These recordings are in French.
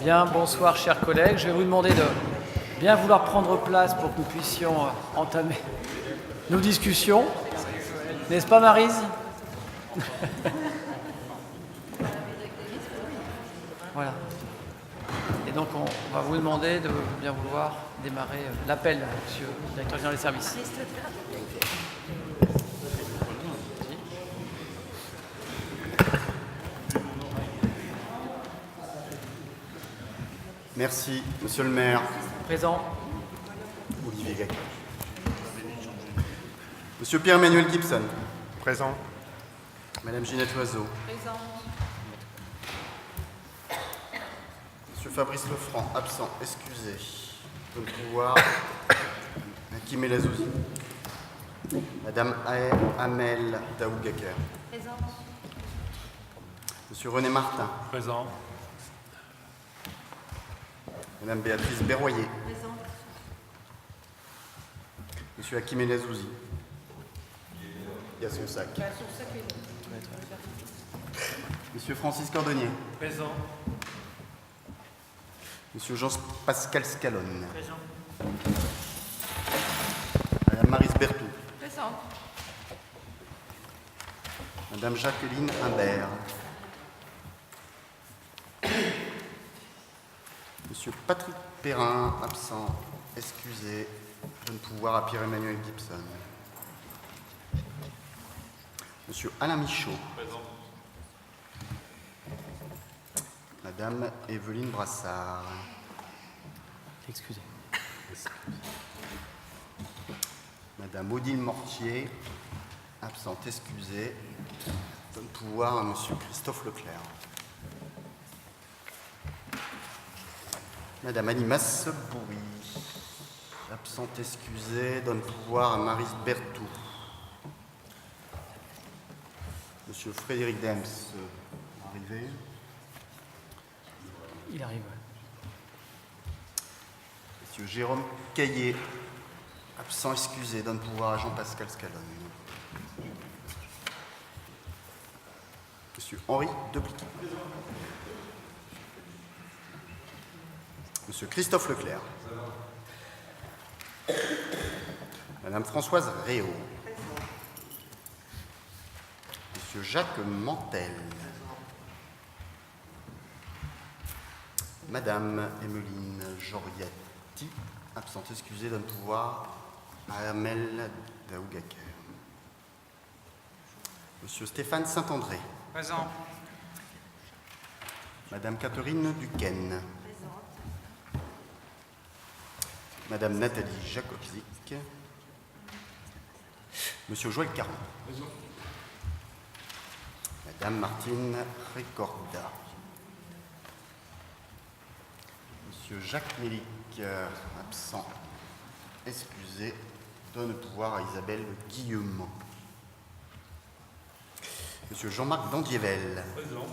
Bien, bonsoir chers collègues. Je vais vous demander de bien vouloir prendre place pour que nous puissions entamer nos discussions. N'est-ce pas Maryse? Voilà. Et donc on va vous demander de bien vouloir démarrer l'appel, monsieur le directeur général des services. Merci, monsieur le maire. Présent. Olivier Gac. Monsieur Pierre-Emmanuel Gibson. Présent. Madame Ginette Loiseau. Présent. Monsieur Fabrice Lefranc, absent, excusé. De pouvoir. Hakim El Azouzi. Madame Amel Daoud-Gaker. Présent. Monsieur René Martin. Présent. Madame Béatrice Berroyer. Présent. Monsieur Hakim El Azouzi. Il y a son sac. Monsieur Francis Cordonnier. Présent. Monsieur Jean-Pascal Scalone. Présent. Madame Maryse Berthoud. Présent. Madame Jacqueline Imbert. Monsieur Patrick Perrin, absent, excusé. Donne pouvoir à Pierre-Emmanuel Gibson. Monsieur Alain Michaud. Présent. Madame Evelyne Brassard. Excusez. Madame Odile Mortier, absente, excusée. Donne pouvoir à monsieur Christophe Leclerc. Madame Animas Bourri, absente, excusée. Donne pouvoir à Maryse Berthoud. Monsieur Frédéric Dems, arrivé. Il arrive. Monsieur Jérôme Caillé, absent, excusé, donne pouvoir à Jean-Pascal Scalone. Monsieur Henri Debliquet. Monsieur Christophe Leclerc. Madame Françoise Réau. Monsieur Jacques Mantel. Madame Emmeline Joriati, absente, excusée, donne pouvoir à Amel Daoud-Gaker. Monsieur Stéphane Saint-André. Présent. Madame Catherine Duquesne. Madame Nathalie Jakobzik. Monsieur Joël Caron. Présent. Madame Martine Ricorda. Monsieur Jacques Mélic, absent, excusé, donne pouvoir à Isabelle Guillemont. Monsieur Jean-Marc Dandievel. Présent.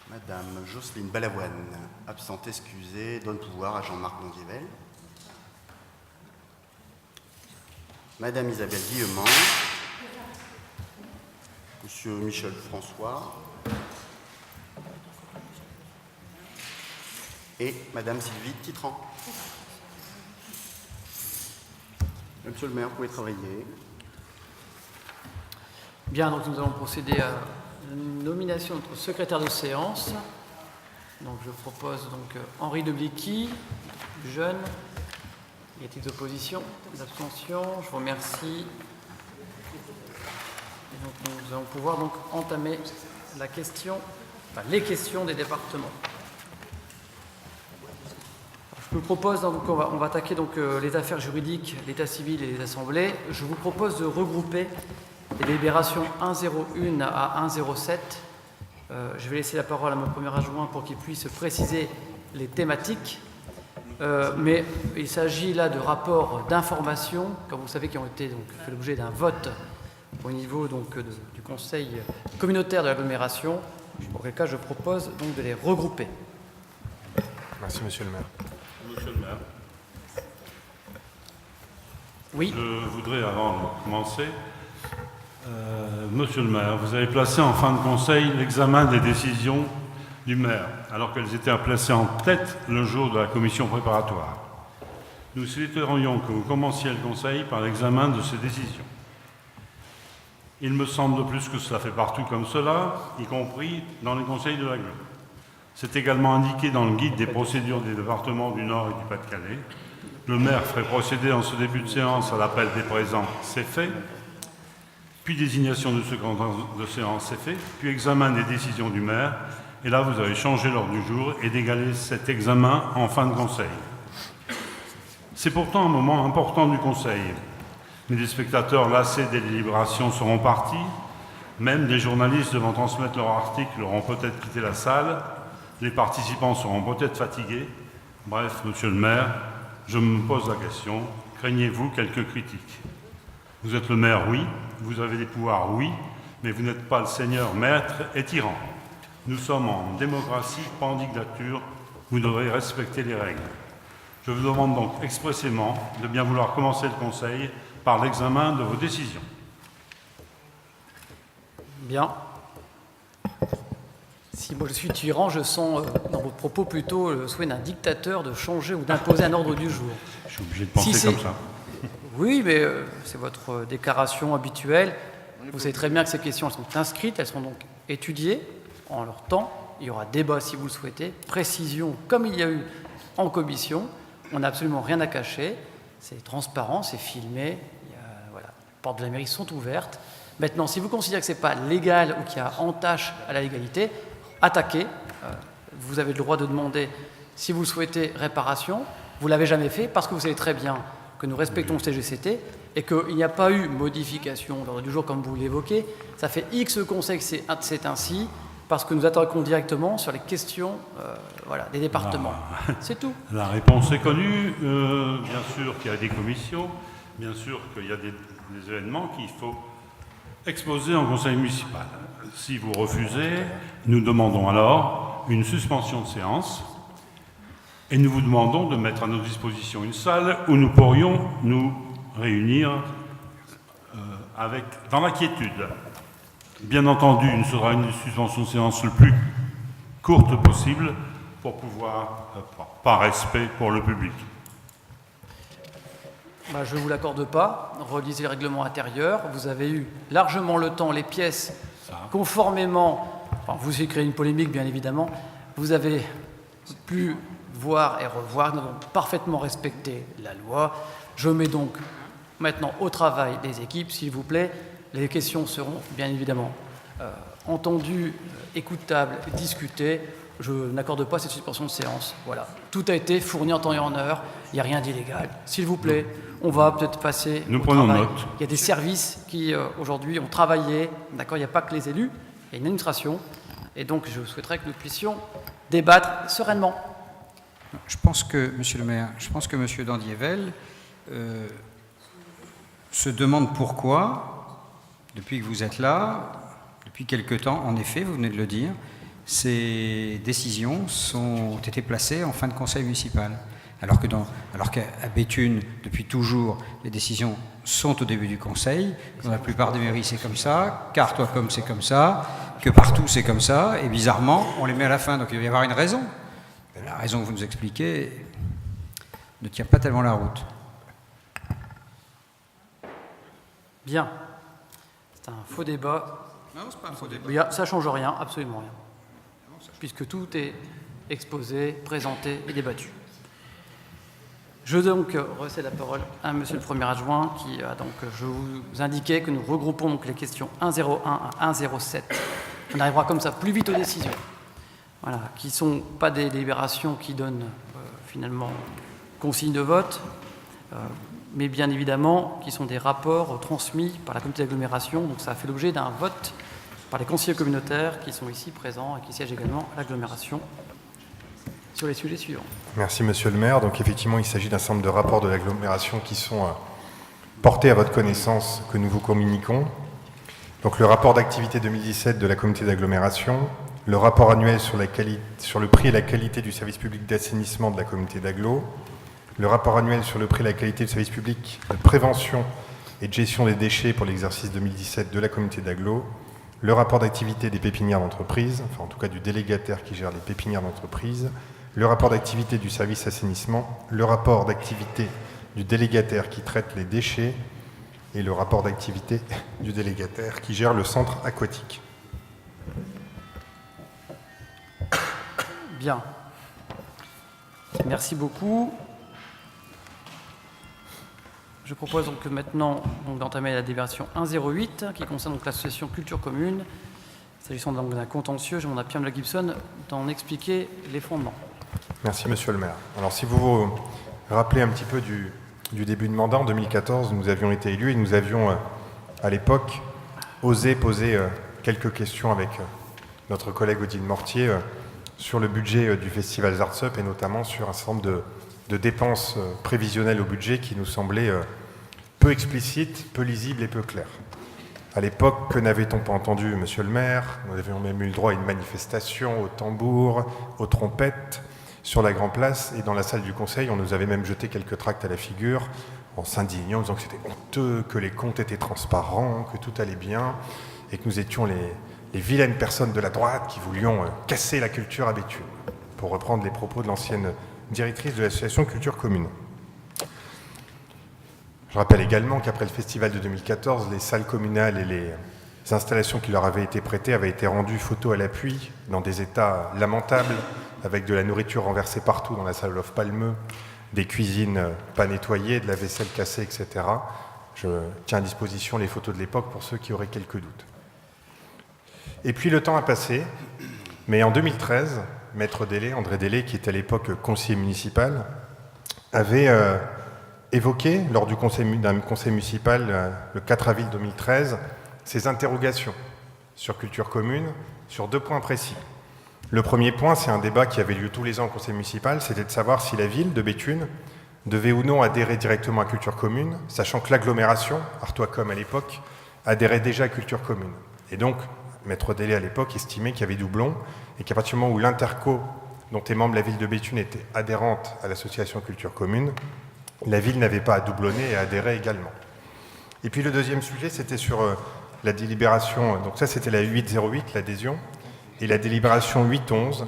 Madame Jocelyne Balavoine, absente, excusée, donne pouvoir à Jean-Marc Dandievel. Madame Isabelle Guillemont. Monsieur Michel François. Et Madame Sylvie Titran. Monsieur le maire, vous pouvez travailler. Bien, donc nous allons procéder à la nomination de notre secrétaire de séance. Donc je propose donc Henri Debliquet, jeune. Y a-t-il d'opposition, d'abstention? Je vous remercie. Et donc nous allons pouvoir donc entamer la question, enfin, les questions des départements. Je vous propose, donc, on va attaquer donc, les affaires juridiques, l'état civil et les assemblées. Je vous propose de regrouper les délibérations 101 à 107. Je vais laisser la parole à mon premier adjoint pour qu'il puisse préciser les thématiques. Mais il s'agit là de rapports d'information, comme vous savez, qui ont été donc, fait l'objet d'un vote au niveau donc, du Conseil communautaire de l'agglomération. Auquel cas, je propose donc de les regrouper. Merci, monsieur le maire. Monsieur le maire, Oui. je voudrais, avant de commencer, Monsieur le maire, vous avez placé en fin de conseil l'examen des décisions du maire, alors qu'elles étaient placées en tête le jour de la commission préparatoire. Nous souhaiterions que vous commenciez le Conseil par l'examen de ces décisions. Il me semble de plus que cela fait partout comme cela, y compris dans les conseils de l'agglo. C'est également indiqué dans le guide des procédures des départements du Nord et du Pas-de-Calais. Le maire ferait procéder en ce début de séance à l'appel des présents, c'est fait, puis désignation du secrétaire de séance, c'est fait, puis examen des décisions du maire, et là vous avez changé l'ordre du jour et d'égaler cet examen en fin de conseil. C'est pourtant un moment important du conseil. Mais des spectateurs lassés des délibérations seront partis, même des journalistes devant transmettre leur article auront peut-être quitté la salle, les participants seront peut-être fatigués. Bref, monsieur le maire, je me pose la question, craignez-vous quelques critiques? Vous êtes le maire, oui, vous avez des pouvoirs, oui, mais vous n'êtes pas le seigneur, maître et tyran. Nous sommes en démocratie, pas en dictature, vous devrez respecter les règles. Je vous demande donc expressément de bien vouloir commencer le Conseil par l'examen de vos décisions. Bien. Si moi je suis tyran, je sens dans vos propos plutôt le souhait d'un dictateur de changer ou d'imposer un ordre du jour. Je suis obligé de penser comme ça. Oui, mais c'est votre déclaration habituelle. Vous savez très bien que ces questions elles sont inscrites, elles sont donc étudiées en leur temps. Il y aura débat si vous le souhaitez, précision comme il y a eu en commission. On n'a absolument rien à cacher. C'est transparent, c'est filmé. Voilà. Les portes de la mairie sont ouvertes. Maintenant, si vous considérez que ce n'est pas légal ou qu'il y a entache à la légalité, attaquez. Vous avez le droit de demander, si vous souhaitez, réparation. Vous ne l'avez jamais fait parce que vous savez très bien que nous respectons le CGCT et qu'il n'y a pas eu modification de l'ordre du jour comme vous l'évoquez. Ça fait X conseils que c'est ainsi parce que nous attaquons directement sur les questions des départements. C'est tout. La réponse est connue. Bien sûr qu'il y a des commissions, bien sûr qu'il y a des événements qu'il faut exposer en conseil municipal. Si vous refusez, nous demandons alors une suspension de séance et nous vous demandons de mettre à notre disposition une salle où nous pourrions nous réunir dans la quiétude. Bien entendu, il sera une suspension de séance le plus courte possible pour pouvoir, par respect pour le public. Je ne vous l'accorde pas. Relisez le règlement intérieur. Vous avez eu largement le temps, les pièces, conformément... vous y créez une polémique, bien évidemment. Vous avez pu voir et revoir. Nous avons parfaitement respecté la loi. Je mets donc maintenant au travail des équipes, s'il vous plaît. Les questions seront bien évidemment entendues, écoutables, discutées. Je n'accorde pas cette suspension de séance. Voilà. Tout a été fourni en temps et en heure. Il n'y a rien d'illégal. S'il vous plaît, on va peut-être passer Nous au prenons travail. note. Il y a des services qui, aujourd'hui, ont travaillé. D'accord, il n'y a pas que les élus. Il y a une administration. Et donc, je souhaiterais que nous puissions débattre sereinement. Je pense que, monsieur le maire, monsieur Dandievel se demande pourquoi, depuis que vous êtes là, depuis quelque temps, en effet, vous venez de le dire, ces décisions ont été placées en fin de conseil municipal. Alors qu'à Béthune, depuis toujours, les décisions sont au début du conseil. Dans la plupart des mairies, c'est comme ça. Cartois-Comme, c'est comme ça. Que partout, c'est comme ça. Et bizarrement, on les met à la fin. Donc il doit y avoir une raison. La raison que vous nous expliquez ne tient pas tellement la route. Bien. C'est un faux débat. Non, c'est pas un faux débat. Ça ne change rien, absolument rien. Puisque tout est exposé, présenté et débattu. Je donc recède la parole à monsieur le premier adjoint qui a donc, je vous indiquais que nous regroupons donc les questions 1.01 à 1.07. On arrivera comme ça plus vite aux décisions. Voilà, qui ne sont pas des délibérations qui donnent finalement consigne de vote, mais bien évidemment qui sont des rapports transmis par la communauté d'agglomération. Donc ça a fait l'objet d'un vote par les conseillers communautaires qui sont ici présents et qui siègent également à l'agglomération sur les sujets suivants. Merci Monsieur le maire. Donc effectivement, il s'agit d'un certain nombre de rapports de l'agglomération qui sont portés à votre connaissance, que nous vous communiquons. Donc le rapport d'activité 2017 de la communauté d'agglomération, le rapport annuel sur le prix et la qualité du service public d'assainissement de la communauté d'agglo, le rapport annuel sur le prix et la qualité du service public de prévention et de gestion des déchets pour l'exercice 2017 de la communauté d'agglo, le rapport d'activité des pépinières d'entreprise, enfin en tout cas du délégataire qui gère les pépinières d'entreprise, le rapport d'activité du service assainissement, le rapport d'activité du délégataire qui traite les déchets et le rapport d'activité du délégataire qui gère le centre aquatique. Bien. Merci beaucoup. Je propose donc maintenant d'entamer la délibération 108 qui concerne donc l'association Culture Commune. S'agissant donc d'un contentieux, je demande à Pierre Gibson d'en expliquer les fondements. Merci Monsieur le maire. Alors si vous vous rappelez un petit peu du début de mandat, en 2014, nous avions été élus et nous avions à l'époque osé poser quelques questions avec notre collègue Odile Mortier sur le budget du Festival Arts Up et notamment sur un certain nombre de dépenses prévisionnelles au budget qui nous semblaient peu explicites, peu lisibles et peu claires. À l'époque, que n'avait-on pas entendu, Monsieur le maire? Nous avions même eu le droit à une manifestation au tambour, aux trompettes, sur la Grande Place et dans la salle du Conseil. On nous avait même jeté quelques tracts à la figure en s'indignant, en disant que c'était honteux, que les comptes étaient transparents, que tout allait bien et que nous étions les vilaines personnes de la droite qui voulions casser la culture à Béthune, pour reprendre les propos de l'ancienne directrice de l'association Culture Commune. Je rappelle également qu'après le festival de 2014, les salles communales et les installations qui leur avaient été prêtées avaient été rendues photo à l'appui, dans des états lamentables, avec de la nourriture renversée partout dans la salle Olof Palme, des cuisines pas nettoyées, de la vaisselle cassée, etc. Je tiens à disposition les photos de l'époque pour ceux qui auraient quelques doutes. Et puis le temps a passé, mais en 2013, Maître Délé, André Délé, qui était à l'époque conseiller municipal, avait évoqué, lors d'un conseil municipal le 4 avril 2013, ses interrogations sur Culture Commune, sur 2 points précis. Le premier point, c'est un débat qui avait lieu tous les ans au conseil municipal, c'était de savoir si la ville de Béthune devait ou non adhérer directement à Culture Commune, sachant que l'agglomération, Artois-Com à l'époque, adhérait déjà à Culture Commune. Et donc, Maître Délé à l'époque estimait qu'il y avait doublon et qu'à partir du moment où l'Interco, dont est membre la ville de Béthune, était adhérente à l'association Culture Commune, la ville n'avait pas à doublonner et à adhérer également. Et puis le deuxième sujet, c'était sur la délibération, donc ça c'était la 808, l'adhésion, et la délibération 811,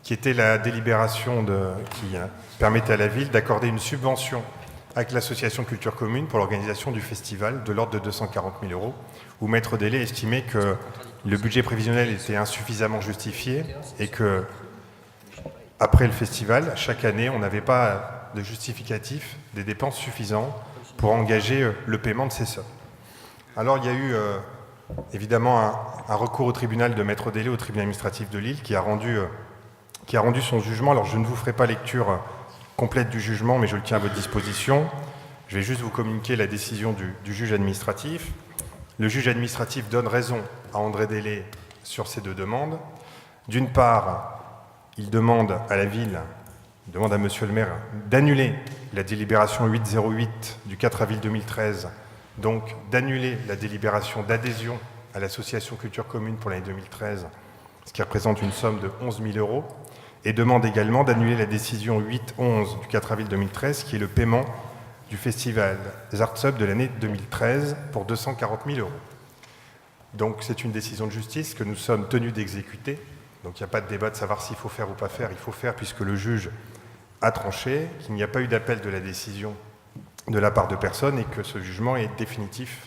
qui était la délibération qui permettait à la ville d'accorder une subvention avec l'association Culture Commune pour l'organisation du festival de l'ordre de 240 000 €, où Maître Délé estimait que le budget prévisionnel était insuffisamment justifié et que, après le festival, chaque année, on n'avait pas de justificatif des dépenses suffisantes pour engager le paiement de ces sommes. Alors il y a eu évidemment un recours au tribunal de Maître Délé, au tribunal administratif de Lille, qui a rendu son jugement. Alors je ne vous ferai pas lecture complète du jugement, mais je le tiens à votre disposition. Je vais juste vous communiquer la décision du juge administratif. Le juge administratif donne raison à André Délé sur ces 2 demandes. D'une part, il demande à la ville, il demande à Monsieur le maire d'annuler la délibération 808 du 4 avril 2013, donc d'annuler la délibération d'adhésion à l'association Culture Commune pour l'année 2013, ce qui représente une somme de 11 000 €, et demande également d'annuler la décision 811 du 4 avril 2013, qui est le paiement du festival Arts Up de l'année 2013 pour 240 000 €. Donc c'est une décision de justice que nous sommes tenus d'exécuter. Donc il n'y a pas de débat de savoir s'il faut faire ou pas faire, il faut faire puisque le juge a tranché, qu'il n'y a pas eu d'appel de la décision de la part de personne et que ce jugement est définitif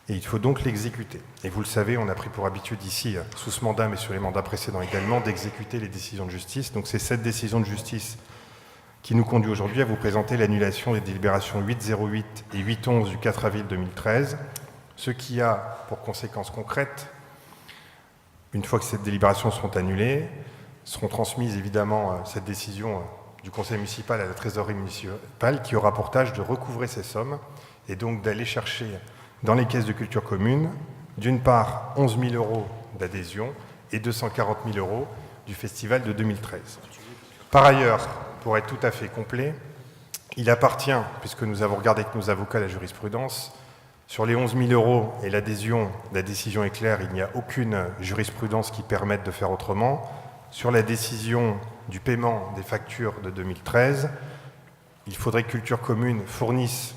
et il faut donc l'exécuter. Et vous le savez, on a pris pour habitude ici, sous ce mandat mais sur les mandats précédents également, d'exécuter les décisions de justice. Donc c'est cette décision de justice qui nous conduit aujourd'hui à vous présenter l'annulation des délibérations 808 et 811 du 4 avril 2013, ce qui a pour conséquence concrète, une fois que ces délibérations seront annulées, seront transmises évidemment cette décision du conseil municipal à la trésorerie municipale qui aura pour tâche de recouvrer ces sommes et donc d'aller chercher dans les caisses de Culture Commune, d'une part 11 000 € d'adhésion et 240 000 € du festival de 2013. Par ailleurs, pour être tout à fait complet, il appartient, puisque nous avons regardé avec nos avocats la jurisprudence, sur les 11 000 € et l'adhésion, la décision est claire, il n'y a aucune jurisprudence qui permette de faire autrement. Sur la décision du paiement des factures de 2013, il faudrait que Culture Commune fournisse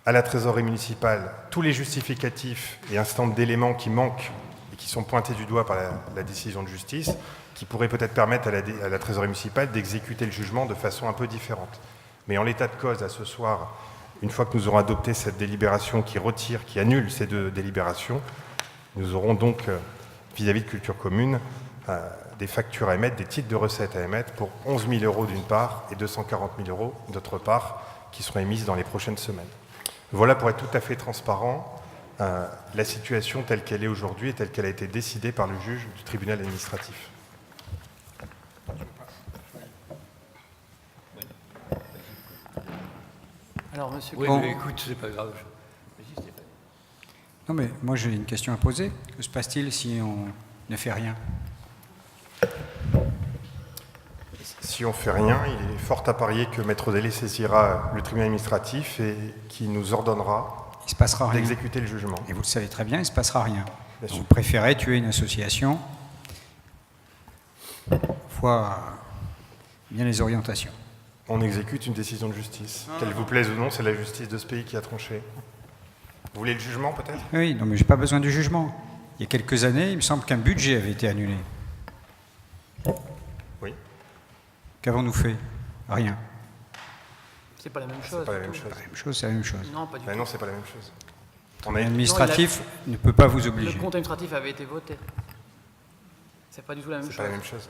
à la trésorerie municipale tous les justificatifs et un certain nombre d'éléments qui manquent et qui sont pointés du doigt par la décision de justice, qui pourraient peut-être permettre à la trésorerie municipale d'exécuter le jugement de façon un peu différente. Mais en l'état de cause, à ce soir, une fois que nous aurons adopté cette délibération qui annule ces deux délibérations, nous aurons donc, vis-à-vis de Culture Commune, des factures à émettre, des titres de recettes à émettre pour 11 000 € d'une part et 240 000 € d'autre part, qui seront émises dans les prochaines semaines. Voilà, pour être tout à fait transparent, la situation telle qu'elle est aujourd'hui et telle qu'elle a été décidée par le juge du tribunal administratif. Alors, monsieur Oui, Bon. mais écoute, c'est pas grave. Non, mais moi j'ai une question à poser. Que se passe-t-il si on ne fait rien? Si on ne fait rien, il est fort à parier que Maître Délé saisira le tribunal administratif et qui nous ordonnera Il ne se passera rien. d'exécuter le jugement. Et vous le savez très bien, il ne se passera rien. Bien sûr. Vous préférez tuer une association, fois bien les orientations. On exécute une décision de justice. Qu'elle vous plaise ou non, c'est la justice de ce pays qui a tranché. Vous voulez le jugement, peut-être? Oui, non, mais je n'ai pas besoin du jugement. Il y a quelques années, il me semble qu'un budget avait été annulé. Oui, Qu'avons-nous fait? Rien. c'est pas la même c'est chose. pas la même chose. La même chose, c'est la même chose. Non, pas du Ben tout. non, c'est pas la même chose. On Mais a... l'administratif ne peut pas vous Le obliger. compte administratif avait été voté. C'est pas du tout la même C'est chose. pas la même chose.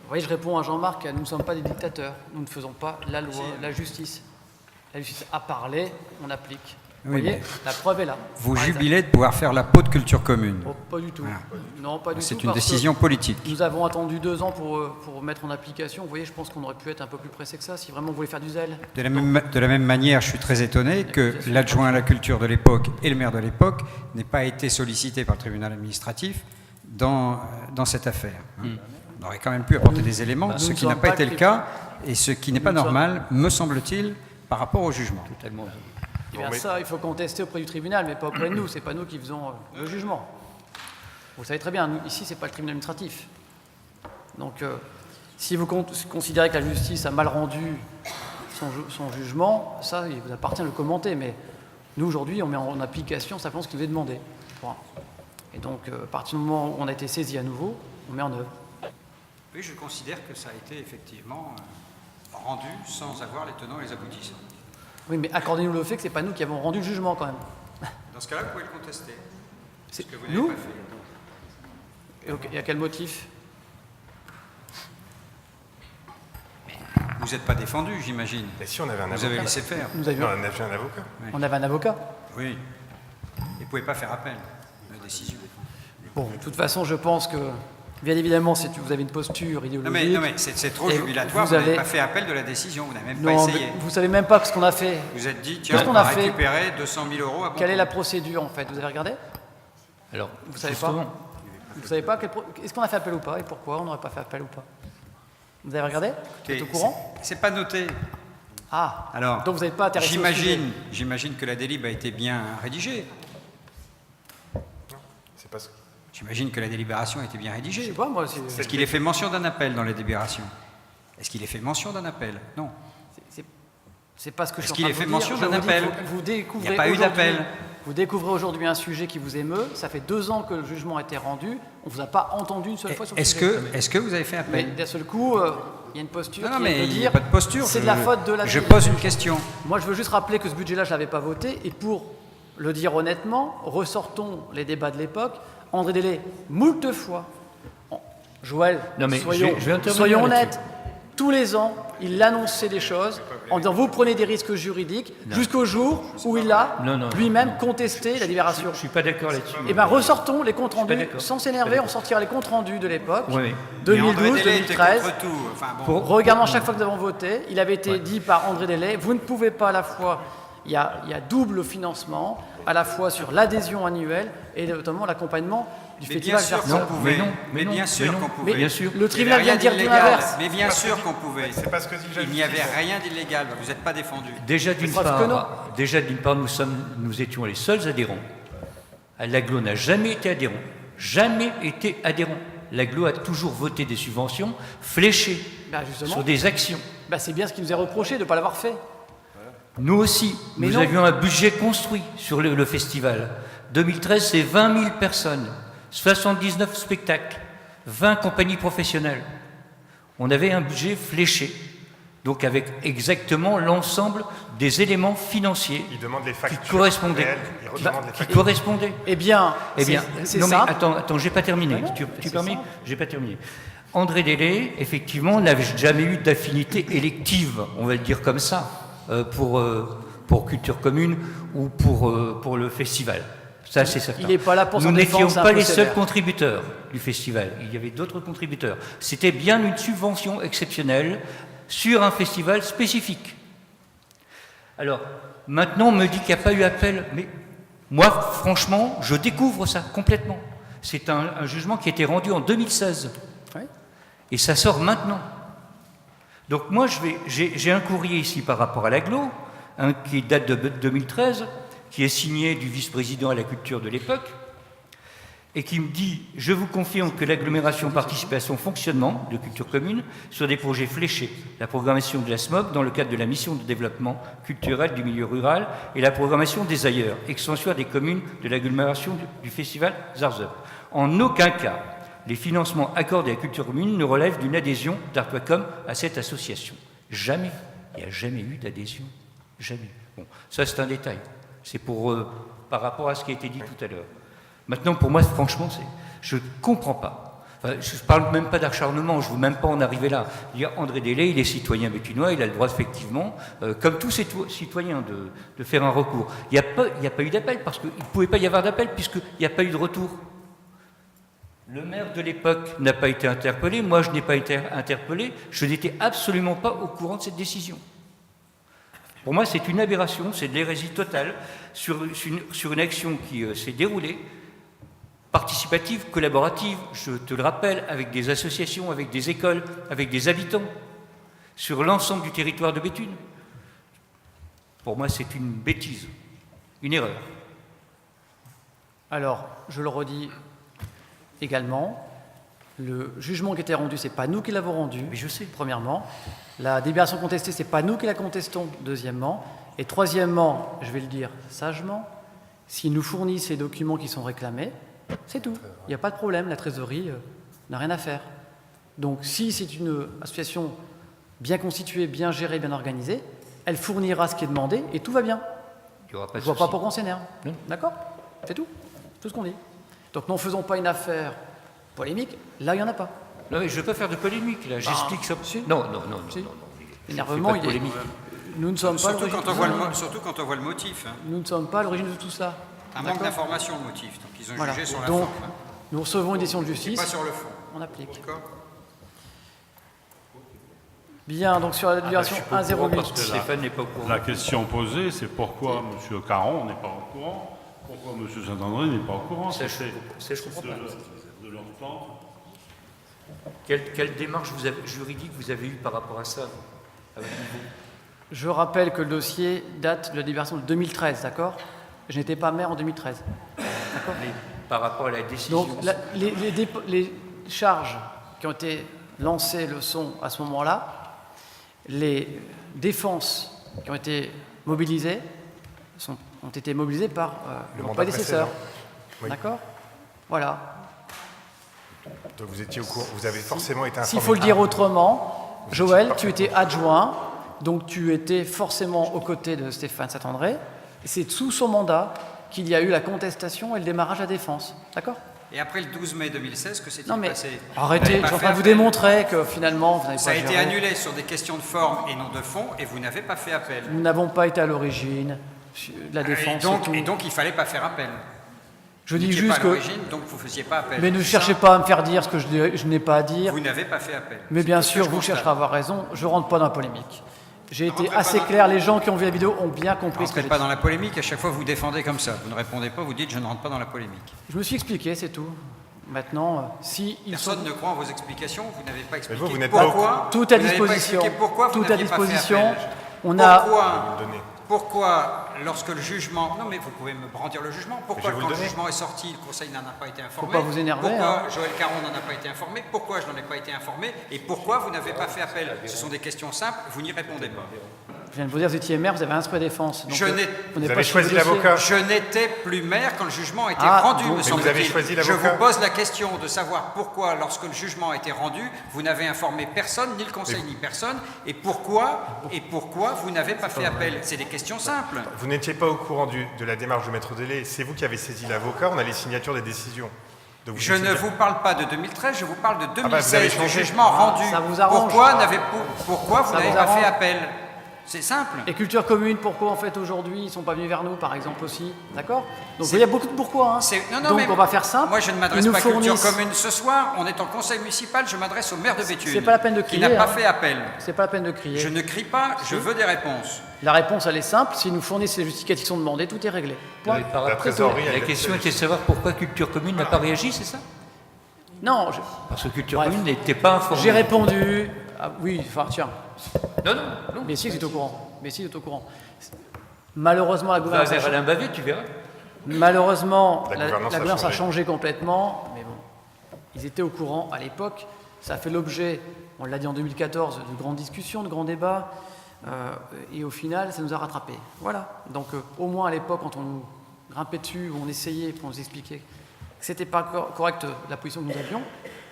Vous voyez, je réponds à Jean-Marc, nous ne sommes pas des dictateurs. Nous ne faisons pas la loi, la justice. La justice a parlé, on applique. Vous Oui, voyez, mais la preuve est là. Vous Par jubilez de pouvoir faire la peau de Culture Commune. exemple. Oh, pas du tout. Voilà. Non, pas du tout. C'est une parce que décision politique. Nous avons attendu 2 ans pour mettre en application. Vous voyez, je pense qu'on aurait pu être un peu plus pressé que ça si vraiment on voulait faire du zèle. De la même manière, je suis très étonné que l'adjoint à la culture de l'époque et le maire de l'époque n'aient pas été sollicités par le tribunal administratif dans cette affaire. On aurait quand même pu apporter des éléments, Nous ce ne qui n'a sommes pas pas été le cas et ce qui n'est pas Nous sommes- normal, me semble-t-il, par rapport au jugement. Tellement. Eh bien, mais- ça, il faut contester auprès du tribunal, mais pas auprès de nous. C'est pas nous qui faisons le jugement. Vous savez très bien, nous, ici, c'est pas le tribunal administratif. Donc, si vous considérez que la justice a mal rendu son jugement, ça, il vous appartient de le commenter. Mais nous, aujourd'hui, on met en application simplement ce qui nous est demandé. Point. Et donc, à partir du moment où on a été saisi à nouveau, on met en œuvre. Oui, je considère que ça a été effectivement rendu sans avoir les tenants et les aboutissants. Oui, mais accordez-nous le fait que c'est pas nous qui avons rendu le jugement quand même. Dans ce cas-là, vous pouvez le contester. C'est Que vous n'avez nous pas fait. Et à quel motif? Vous n'êtes pas défendu, j'imagine. Mais si on avait un Vous avocat... avez laissé faire. Nous Non, avions, on avait un avocat. on avait un avocat. Oui. Et vous ne pouvez pas faire appel de la décision. Bon, de toute façon, je pense que, bien évidemment, si vous avez une posture idéologique... Non mais c'est trop Et jubilatoire, vous vous n'avez avez- pas fait appel de la décision, vous n'avez même Non, pas essayé. mais vous savez même pas ce qu'on a fait. Vous êtes dit, Qu'est-ce tiens, qu'on on va a fait récupérer 200 000 € à bon Quelle est la compte. procédure en fait? Vous avez regardé? Alors, Vous savez justement, pas? Vous savez pas est-ce qu'on a fait appel ou pas et pourquoi on n'aurait pas fait appel ou pas? Vous avez regardé? Vous êtes au courant? C'est pas noté. Ah. Alors, Donc vous n'êtes pas intéressé au sujet. j'imagine que la délib a été bien rédigée. C'est pas ce... J'imagine que la délibération a été bien Je sais rédigée. pas moi. Est-ce qu'il est fait mention d'un appel dans la délibération? Est-ce qu'il est fait mention d'un appel? Non. C'est pas ce que je Est-ce suis en qu'il train est de fait vous dire. mention Je d'un vous dis appel? que vous découvrez Il n'y a pas eu aujourd'hui- d'appel. Vous découvrez aujourd'hui un sujet qui vous émeut. Ça fait 2 ans que le jugement a été rendu. On vous a pas entendu une seule fois sur le Est-ce sujet. que vous avez fait Mais appel? d'un seul coup, il y a une posture Non, qui est mais de il n'y a dire pas de posture. c'est de la faute de la Je ville. pose une question. Moi, je veux juste rappeler que ce budget-là, je ne l'avais pas voté. Et pour le dire honnêtement, ressortons les débats de l'époque. André Délé, moult fois, Joël, Non, mais soyons, je vais intervenir soyons là-dessus. honnêtes, tous les ans, il annonçait des choses en disant vous prenez des risques juridiques jusqu'au jour où il a Non. lui-même contesté la libération. je ne suis pas d'accord là-dessus. Eh bien, ressortons les comptes suis pas rendus, d'accord. sans Je suis pas s'énerver, d'accord. on sortira les comptes rendus de l'époque, Oui, oui. Mais André 2012, Délé était 2013. contre tout. Enfin, bon. Pour- Regardant chaque fois que nous avons voté, il avait été dit par André Délé, vous ne pouvez pas à la fois, il y a double financement, à la fois sur l'adhésion annuelle et notamment l'accompagnement du Mais bien festival sûr Versailles. qu'on pouvait. mais non, Mais non, bien sûr mais non. qu'on pouvait. Mais bien sûr. Le tribunal Il n'y avait vient de rien dire tout d'illégal. l'inverse. Mais bien sûr qu'on pouvait. C'est pas ce que dit la Il n'y avait justice. rien d'illégal. Vous n'êtes pas défendu. Déjà d'une Preuve que non. part, nous étions les seuls adhérents. L'AGLO n'a jamais été adhérent. Jamais été adhérent. L'AGLO a toujours voté des subventions fléchées Ben justement, sur des actions. ben c'est bien ce qui nous est reproché de ne pas l'avoir fait. Nous aussi, Mais nous non. avions un budget construit sur le festival. 2013, c'est 20 000 personnes. 79 spectacles, 20 compagnies professionnelles. On avait un budget fléché, donc avec exactement l'ensemble des éléments financiers Il demande les factures qui correspondaient. réelles, il redemande les Qui factures. correspondaient. Eh bien, C'est non, simple. Attends, j'ai pas terminé. Non, tu c'est permets? simple. J'ai pas terminé. André Délé, effectivement, n'avait jamais eu d'affinité élective, on va le dire comme ça, pour Culture Commune ou pour le festival. Ça, c'est certain. Il n'est pas là pour Nous s'en n'étions défendre, c'est un pas peu les seuls sévère. contributeurs du festival. Il y avait d'autres contributeurs. C'était bien une subvention exceptionnelle sur un festival spécifique. Alors, maintenant, on me dit qu'il n'y a pas eu appel. Mais moi, franchement, je découvre ça complètement. C'est un jugement qui a été rendu en 2016. Ouais. Et ça sort maintenant. Donc moi, j'ai un courrier ici par rapport à l'agglo, qui date de 2013, qui est signé du vice-président à la culture de l'époque, et qui me dit « Je vous confirme que l'agglomération participe à son fonctionnement de Culture Commune sur des projets fléchés, la programmation de la SMOC dans le cadre de la mission de développement culturel du milieu rural et la programmation des ailleurs, extension à des communes de l'agglomération du festival Zarzep. En aucun cas, les financements accordés à Culture Commune ne relèvent d'une adhésion d'Artwacom à cette association. Jamais. Il n'y a jamais eu d'adhésion. Jamais. Bon, ça c'est un détail. C'est par rapport à ce qui a été dit tout à l'heure. Maintenant, pour moi, franchement, je ne comprends pas. Enfin, je ne parle même pas d'acharnement, je ne veux même pas en arriver là. Il y a André Délé, il est citoyen béthunois, il a le droit, effectivement, comme tous citoyens, de faire un recours. Il n'y a pas eu d'appel, parce qu'il ne pouvait pas y avoir d'appel, puisqu'il n'y a pas eu de retour. Le maire de l'époque n'a pas été interpellé, moi je n'ai pas été interpellé, je n'étais absolument pas au courant de cette décision. Pour moi, c'est une aberration, c'est de l'hérésie totale sur une action qui s'est déroulée, participative, collaborative, je te le rappelle, avec des associations, avec des écoles, avec des habitants, sur l'ensemble du territoire de Béthune. Pour moi, c'est une bêtise, une erreur. Alors, je le redis également, le jugement qui était rendu, ce n'est pas nous qui l'avons rendu, Mais je sais. premièrement. La délibération contestée, ce n'est pas nous qui la contestons, deuxièmement. Et troisièmement, je vais le dire sagement, s'ils nous fournissent ces documents qui sont réclamés, c'est tout. Il n'y a pas de problème, la trésorerie n'a rien à faire. Donc, si c'est une association bien constituée, bien gérée, bien organisée, elle fournira ce qui est demandé et tout va bien. Il y aura pas Je de ne vois pas souci. pourquoi on s'énerve. Non. D'accord? C'est tout. Tout ce qu'on dit. Donc, n'en faisons pas une affaire polémique. Là, il n'y en a pas. Non, mais je ne veux pas faire de polémique, là. J'explique ça. si. Non. Si. Je L'énervement, fais pas de il est. polémique. Nous ne sommes pas à Surtout l'origine. quand on voit le motif. Hein. Nous ne sommes pas à l'origine de tout cela. Un manque D'accord? d'information, le motif. Donc ils ont Voilà. jugé sur la Donc, forme. Hein. nous recevons une décision de Et justice. pas sur le fond. On applique. D'accord. Bien. Donc sur la délibération je suis pas au courant 108. parce que Stéphane n'est pas au courant. La question posée, c'est pourquoi M. Caron n'est pas au courant, pourquoi M. Saint-André n'est pas au courant. Ça, je C'est comprends pas. de leur temps. Quelle démarche juridique vous avez eue par rapport à ça, à votre niveau? Je rappelle que le dossier date de la délibération de 2013, d'accord? Je n'étais pas maire en 2013. D'accord? Mais par rapport à la décision. Donc les charges qui ont été lancées le sont à ce moment-là. Les défenses qui ont été mobilisées ont été mobilisées par Le mon mandat prédécesseur. précédent. Oui. D'accord? Voilà. Donc vous étiez au courant, vous avez forcément été informé. S'il faut le dire autrement, Vous Joël, étiez tu étais adjoint, donc tu étais forcément aux côtés de Stéphane Saint-André. C'est sous son mandat qu'il y a eu la contestation et le démarrage à la défense. D'accord? Et après le 12 mai 2016, que s'est-il Non mais passé? arrêtez, Vous je n'avez suis pas en fait train de vous appel. démontrer que finalement vous n'avez pas Ça a été géré. annulé sur des questions de forme et non de fond, et vous n'avez pas fait appel. Nous n'avons pas été à l'origine de la défense. c'est tout. Et donc il ne fallait pas faire appel. Je Vous dis n'étiez juste pas à que... l'origine, donc vous ne faisiez pas appel. Mais ne C'est cherchez ça. pas à me faire dire ce que je n'ai pas à dire. Vous n'avez pas fait appel. Mais C'est bien tout ce que sûr, je vous constate. chercherez à avoir raison. Je ne rentre pas dans la polémique. J'ai été rentrez pas assez dans- clair. Les gens qui ont vu la vidéo ont bien compris ce que Rentrez j'ai pas dit. dans la polémique, à chaque fois vous défendez comme ça. Vous ne répondez pas, vous dites je ne rentre pas dans la polémique. Je me suis expliqué, c'est tout. Maintenant, si ils sont... Personne ne croit en vos explications, vous n'avez pas expliqué vous n'êtes pas pourquoi. Tout à vous n'avez pas disposition. expliqué pourquoi vous Tout à n'aviez pas fait disposition. appel. On a... Pourquoi, lorsque le jugement... Non mais vous pouvez me brandir le jugement. Pourquoi vais vous quand le le donner. jugement est sorti, le Conseil n'en a pas été informé? pas vous énerver, Pourquoi hein. Joël Caron n'en a pas été informé? Pourquoi je n'en ai pas été informé? Et pourquoi vous n'avez pas fait appel? Ce sont des questions simples, vous n'y répondez pas. Je viens de vous dire, vous étiez maire, vous avez instruit la défense. Donc, Je n'ai- vous n'êtes Vous pas avez sur le choisi dossier. l'avocat. Je n'étais plus maire quand le jugement a été Ah, rendu, donc- me Mais vous avez semble-t-il. choisi Je l'avocat. vous pose la question de savoir pourquoi, lorsque le jugement a été rendu, vous n'avez informé personne, ni le conseil, ni personne, et pourquoi vous n'avez pas fait appel. C'est des questions simples. Vous n'étiez pas au courant de la démarche de maître délai. C'est vous qui avez saisi l'avocat. On a les signatures des décisions. Donc Je étiez ne bien- vous parle pas de 2013, je vous parle de bah, vous avez 2016, du changé. jugement rendu. ça vous arrange. Pourquoi vous Ça n'avez vous pas fait arrange. appel? C'est simple. Et Culture Commune, pourquoi en fait aujourd'hui ils ne sont pas venus vers nous, par exemple aussi, d'accord? Donc il y a beaucoup de pourquoi. Hein. Non, Donc mais on va faire simple. Moi, je ne m'adresse Ils nous pas à Culture fournissent- Commune ce soir. On est en conseil municipal. Je m'adresse au maire de Béthune. C'est pas la peine de Qui crier, n'a pas hein. fait appel. C'est pas la peine de crier. Je ne crie pas. Je veux des réponses. La réponse elle est simple. S'ils nous fournissent les justificatifs qui sont demandés, tout est réglé. Point. Mais par La après, trésorerie, la elle- question était de savoir pourquoi Culture Commune n'a pas réagi, c'est ça? Non, Parce que Culture Bref. Commune n'était pas informée. j'ai répondu. Ah, oui, enfin tiens. Non, non, non. Mais si, vous êtes au courant. Mais si, vous êtes au courant. Malheureusement, la Va gouvernance, vers Alain Bavet, tu verras. malheureusement, La la gouvernance a gouvernance a changé. changé complètement. Mais bon, ils étaient au courant à l'époque. Ça a fait l'objet, on l'a dit en 2014, de grandes discussions, de grands débats. Et au final, ça nous a rattrapés. Voilà. Donc au moins à l'époque, quand on nous grimpait dessus, ou on essayait pour nous expliquer que c'était pas correct la position que nous avions,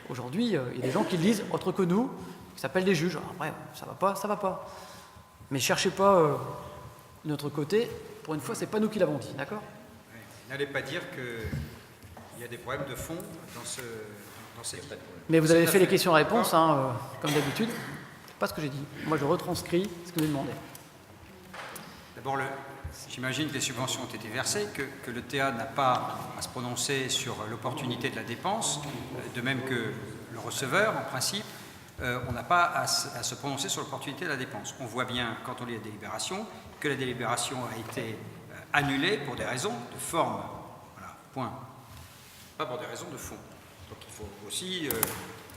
aujourd'hui, il y a des gens qui le disent autre que nous, qui s'appellent des juges. Alors, après, ça va pas, ça va pas. Mais cherchez pas de notre côté. Pour une fois, c'est pas nous qui l'avons dit, d'accord? N'allez pas dire qu'il y a des problèmes de fond dans ces... Mais vous avez Tout à fait les fait. questions-réponses, hein, comme d'habitude. C'est pas ce que j'ai dit. Moi, je retranscris ce que vous avez demandé. D'abord, j'imagine que les subventions ont été versées, que le TA n'a pas à se prononcer sur l'opportunité de la dépense, de même que le receveur, en principe, on n'a pas à se prononcer sur l'opportunité de la dépense. On voit bien, quand on lit la délibération, que la délibération a été annulée pour des raisons de forme. Voilà, point. Pas pour des raisons de fond. Donc il faut aussi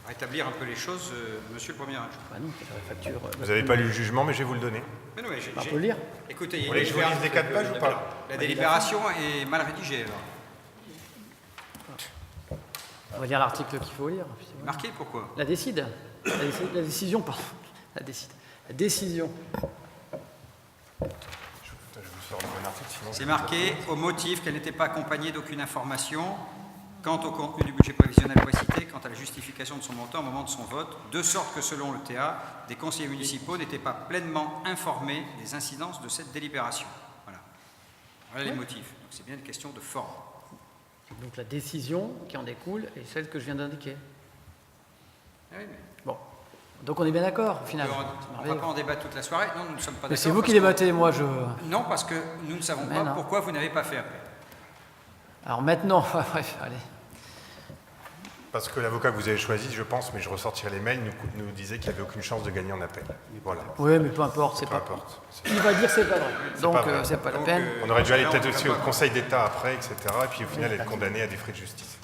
rétablir un peu les choses, monsieur le premier adjoint. Bah non, c'est la facture. Vous n'avez pas lu le jugement, mais je vais vous le donner. Mais non, mais On peut le lire. Écoutez, Vous voulez que je vous lise les 4 pages ou pas? la délibération est mal rédigée, alors. On va lire l'article qu'il faut lire. puis c'est bon. Marqué, pourquoi? La décide. La décision, pardon. La décide. La décision. Je vous sors le bon article, sinon... C'est marqué au motif qu'elle n'était pas accompagnée d'aucune information quant au contenu du budget prévisionnel précité, quant à la justification de son montant au moment de son vote, de sorte que selon le TA, des conseillers municipaux n'étaient pas pleinement informés des incidences de cette délibération. Voilà. Voilà les motifs. Donc c'est bien une question de forme. Donc la décision qui en découle est celle que je viens d'indiquer. Ah oui, mais Bon. Donc on est bien d'accord, au final. on ne va pas en débattre toute la soirée. Non, nous ne sommes pas Mais d'accord. c'est vous qui parce que- débattez, moi je... Non, parce que nous ne savons Mais pas non. pourquoi vous n'avez pas fait appel. Alors maintenant, bref, allez. Parce que l'avocat que vous avez choisi, je pense, mais je ressortirai les mails, nous disait qu'il n'y avait aucune chance de gagner en appel. Voilà. Oui, mais peu importe, c'est Peu pas... importe. Il va dire c'est pas vrai. Donc pas vrai. c'est pas la Donc, peine. On aurait dû aller là, peut-être on aussi va au pas- Conseil d'État après, etc. Et puis au final être condamné à des frais de justice.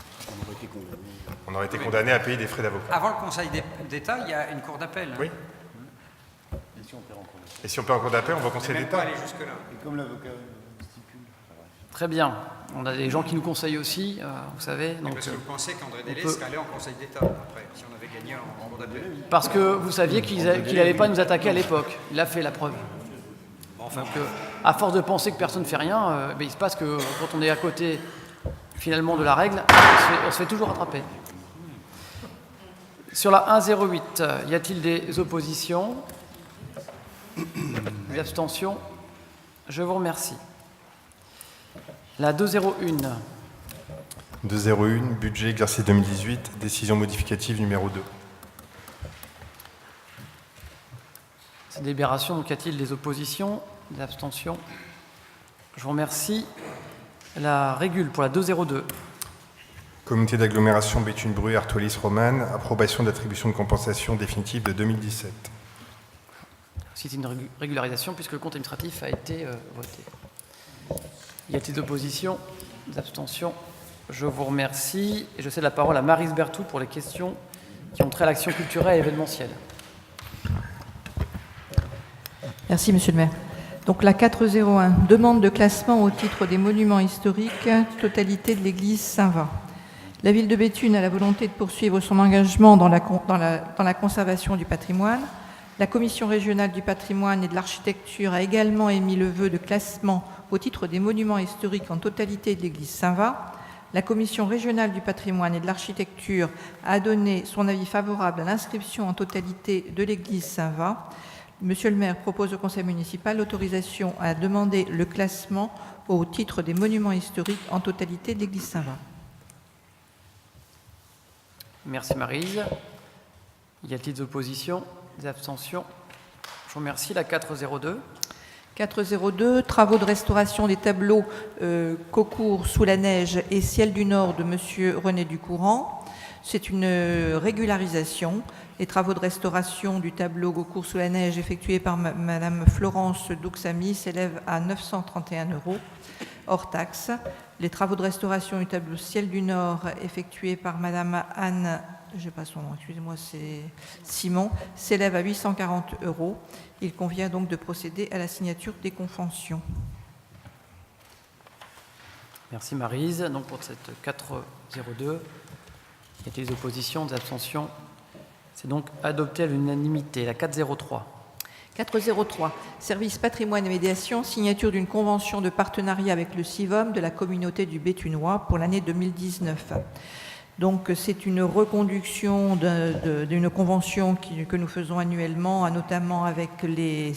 On aurait été condamné à payer des frais d'avocat. Avant le Conseil d'État, il y a une cour d'appel. hein. Oui. Et si on peut en cours d'appel, on va au On Conseil n'est même pas d'État. allé jusque-là. Très bien. On a des gens qui nous conseillent aussi, vous savez. Donc, Parce que vous pensez qu'André Délé peut- serait allé en Conseil d'État après, si on avait gagné en cour d'appel. parce que vous saviez qu'il n'allait pas nous attaquer à l'époque. Il a fait la preuve. Donc, à force de penser que personne ne fait rien, il se passe que quand on est à côté finalement de la règle, on se fait toujours rattraper. Sur la 108, y a-t-il des oppositions? Des abstentions? Je vous remercie. La 201, 201, budget exercice 2018, décision modificative numéro 2. cette délibération, donc y a-t-il des oppositions, des abstentions? Je vous remercie. La régule pour la 202. Comité d'agglomération Béthune-Bru, Artois-Lys, Romane, approbation d'attribution de compensation définitive de 2017. C'est une régularisation puisque le compte administratif a été voté. Y a-t-il des oppositions, des abstentions? Je vous remercie. Et je cède la parole à Maryse Berthoud pour les questions qui ont trait à l'action culturelle et événementielle. Merci, Monsieur le maire. Donc la 401, demande de classement au titre des monuments historiques, totalité de l'église Saint-Va. La ville de Béthune a la volonté de poursuivre son engagement dans la conservation du patrimoine. La Commission régionale du patrimoine et de l'architecture a également émis le vœu de classement au titre des monuments historiques en totalité de l'église Saint-Va. La Commission régionale du patrimoine et de l'architecture a donné son avis favorable à l'inscription en totalité de l'église Saint-Va. Monsieur le maire propose au conseil municipal l'autorisation à demander le classement au titre des monuments historiques en totalité de l'église Saint-Va. Merci Maryse. Y a-t-il des oppositions, des abstentions? Je vous remercie. La 402. 402, travaux de restauration des tableaux Cocourt sous la neige et Ciel du Nord de Monsieur René Ducourant. C'est une régularisation. Les travaux de restauration du tableau Cocourt sous la neige effectués par Madame Florence Douxamy s'élèvent à 931 € hors taxe. Les travaux de restauration du tableau Ciel du Nord effectués par Madame Anne, je n'ai pas son nom, excusez-moi, c'est Simon, s'élèvent à 840 €. Il convient donc de procéder à la signature des conventions. Merci Maryse. Donc pour cette 402, y a-t-il des oppositions, des abstentions? C'est donc adopté à l'unanimité. La 403. 403, service patrimoine et médiation, signature d'une convention de partenariat avec le CIVOM de la communauté du Béthunois pour l'année 2019. Donc c'est une reconduction d'une convention que nous faisons annuellement, notamment avec les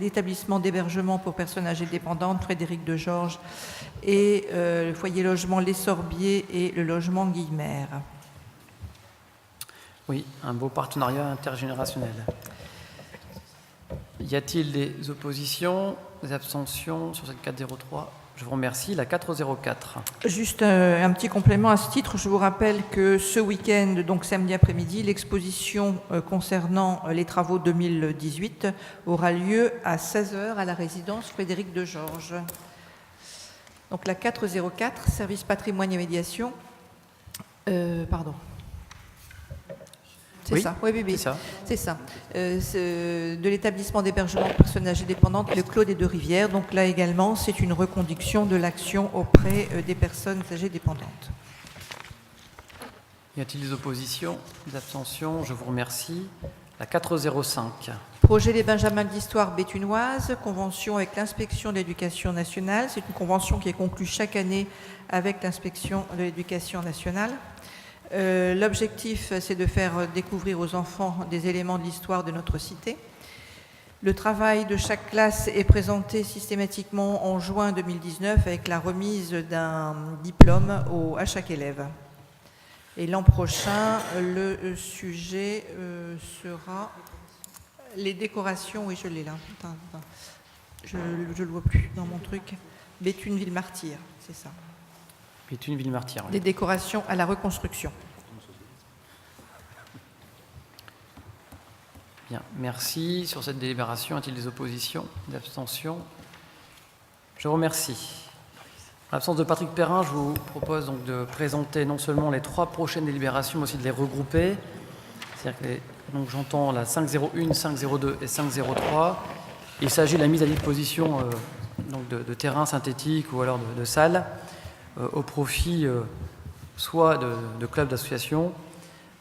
établissements d'hébergement pour personnes âgées dépendantes, Frédéric de Georges, et le foyer logement Les Sorbiers et le logement Guillemère. Oui, un beau partenariat intergénérationnel. Y a-t-il des oppositions, des abstentions sur cette 403? Je vous remercie. La 404. Juste un petit complément à ce titre. Je vous rappelle que ce week-end, donc samedi après-midi, l'exposition concernant les travaux 2018 aura lieu à 16h à la résidence Frédéric de Georges. Donc la 404, service patrimoine et médiation. Pardon. C'est Oui, ça, oui. c'est ça. C'est ça. De l'établissement d'hébergement pour personnes âgées dépendantes, le Clos des Deux-Rivières. Donc là également, c'est une reconduction de l'action auprès des personnes âgées dépendantes. Y a-t-il des oppositions, des abstentions? Je vous remercie. La 405. Projet des Benjamins de l'Histoire béthunoise, convention avec l'inspection de l'éducation nationale. C'est une convention qui est conclue chaque année avec l'inspection de l'éducation nationale. L'objectif, c'est de faire découvrir aux enfants des éléments de l'histoire de notre cité. Le travail de chaque classe est présenté systématiquement en juin 2019 avec la remise d'un diplôme à chaque élève. Et l'an prochain, le sujet sera les décorations. Oui, je l'ai là. Attends. Je ne le vois plus dans mon truc. Béthune ville martyre, c'est ça. Béthune ville martyre. Oui. Des décorations à la reconstruction. Bien, merci. Sur cette délibération, y a-t-il des oppositions, des abstentions? Je vous remercie. En l'absence de Patrick Perrin, je vous propose donc de présenter non seulement les 3 prochaines délibérations, mais aussi de les regrouper. C'est-à-dire que donc j'entends la 501, 502 et 503. Il s'agit de la mise à disposition donc de terrains synthétiques ou alors de salles au profit soit de clubs d'associations,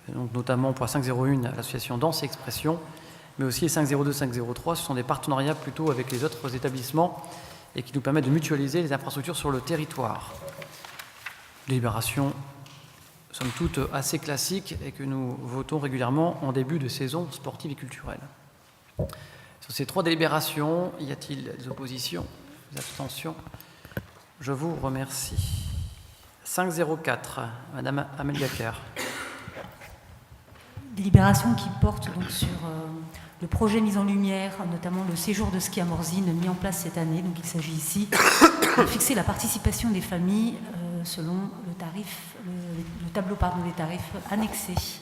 donc notamment pour la 501, l'association Danse et Expression, mais aussi les 502, 503, ce sont des partenariats plutôt avec les autres établissements et qui nous permettent de mutualiser les infrastructures sur le territoire. Délibération, somme toute, assez classique et que nous votons régulièrement en début de saison sportive et culturelle. Sur ces 3 délibérations, y a-t-il des oppositions, des abstentions? Je vous remercie. 504, Madame Amélia Kerr. Délibération qui porte donc sur le projet mis en lumière, notamment le séjour de ski à Morzine mis en place cette année. Donc il s'agit ici de fixer la participation des familles selon le tarif, le tableau des tarifs annexés.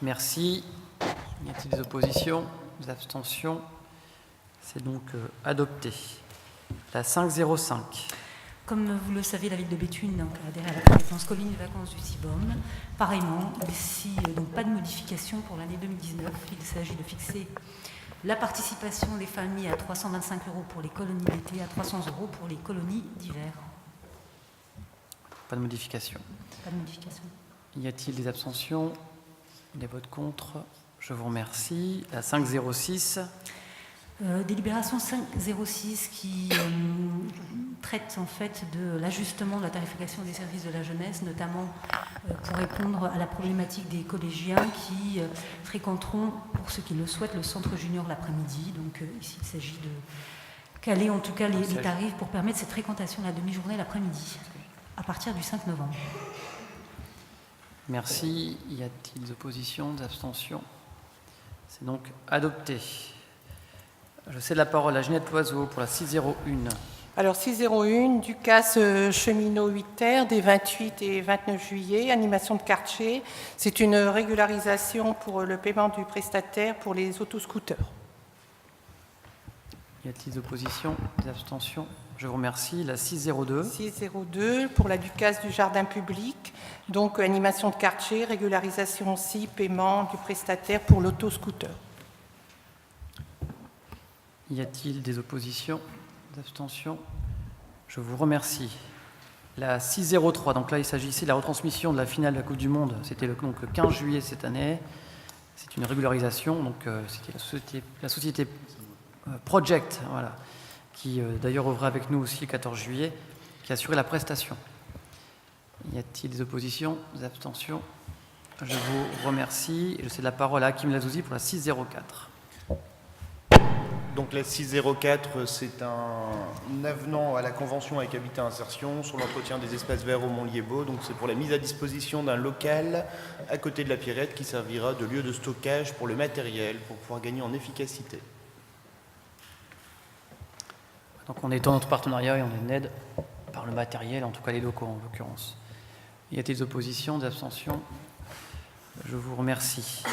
Merci. Y a-t-il des oppositions, des abstentions? C'est donc adopté. La 505. Comme vous le savez, la ville de Béthune donc, adhère à la compétence colline de vacances du CIVOM. Pareillement, ici, donc pas de modification pour l'année 2019. Il s'agit de fixer la participation des familles à 325 € pour les colonies d'été, à 300 € pour les colonies d'hiver. Pas de modification. Pas de modification. Y a-t-il des abstentions, des votes contre? Je vous remercie. La 506. Délibération 506 qui traite en fait de l'ajustement de la tarification des services de la jeunesse, notamment pour répondre à la problématique des collégiens qui fréquenteront, pour ceux qui le souhaitent, le centre junior l'après-midi. Donc ici, il s'agit de caler en tout cas les tarifs pour permettre cette fréquentation la demi-journée l'après-midi, à partir du 5 novembre. Merci. Y a-t-il des oppositions, des abstentions? C'est donc adopté. Je cède la parole à Ginette Loiseau pour la 601. Alors 601, Ducasse cheminot 8 terres, des 28 et 29 juillet, animation de quartier. C'est une régularisation pour le paiement du prestataire pour les autoscooters. Y a-t-il des oppositions, des abstentions? Je vous remercie. La 602. 602 pour la Ducasse du jardin public, donc animation de quartier, régularisation aussi, paiement du prestataire pour l'autoscooter. Y a-t-il des oppositions, des abstentions? Je vous remercie. La 603, donc là il s'agissait de la retransmission de la finale de la Coupe du Monde, c'était le 15 juillet cette année. C'est une régularisation, donc c'était la société Project, voilà, qui d'ailleurs œuvrait avec nous aussi le 14 juillet, qui a assuré la prestation. Y a-t-il des oppositions, des abstentions? Je vous remercie. Et je cède la parole à Hakim Lazouzi pour la 604. Donc la 604, c'est un avenant à la convention avec Habitat Insertion sur l'entretien des espaces verts au Mont-Liévaux. Donc c'est pour la mise à disposition d'un local à côté de la Pierrette qui servira de lieu de stockage pour le matériel, pour pouvoir gagner en efficacité. Donc on étend notre partenariat et on est une aide par le matériel, en tout cas les locaux en l'occurrence. Y a-t-il des oppositions, des abstentions? Je vous remercie.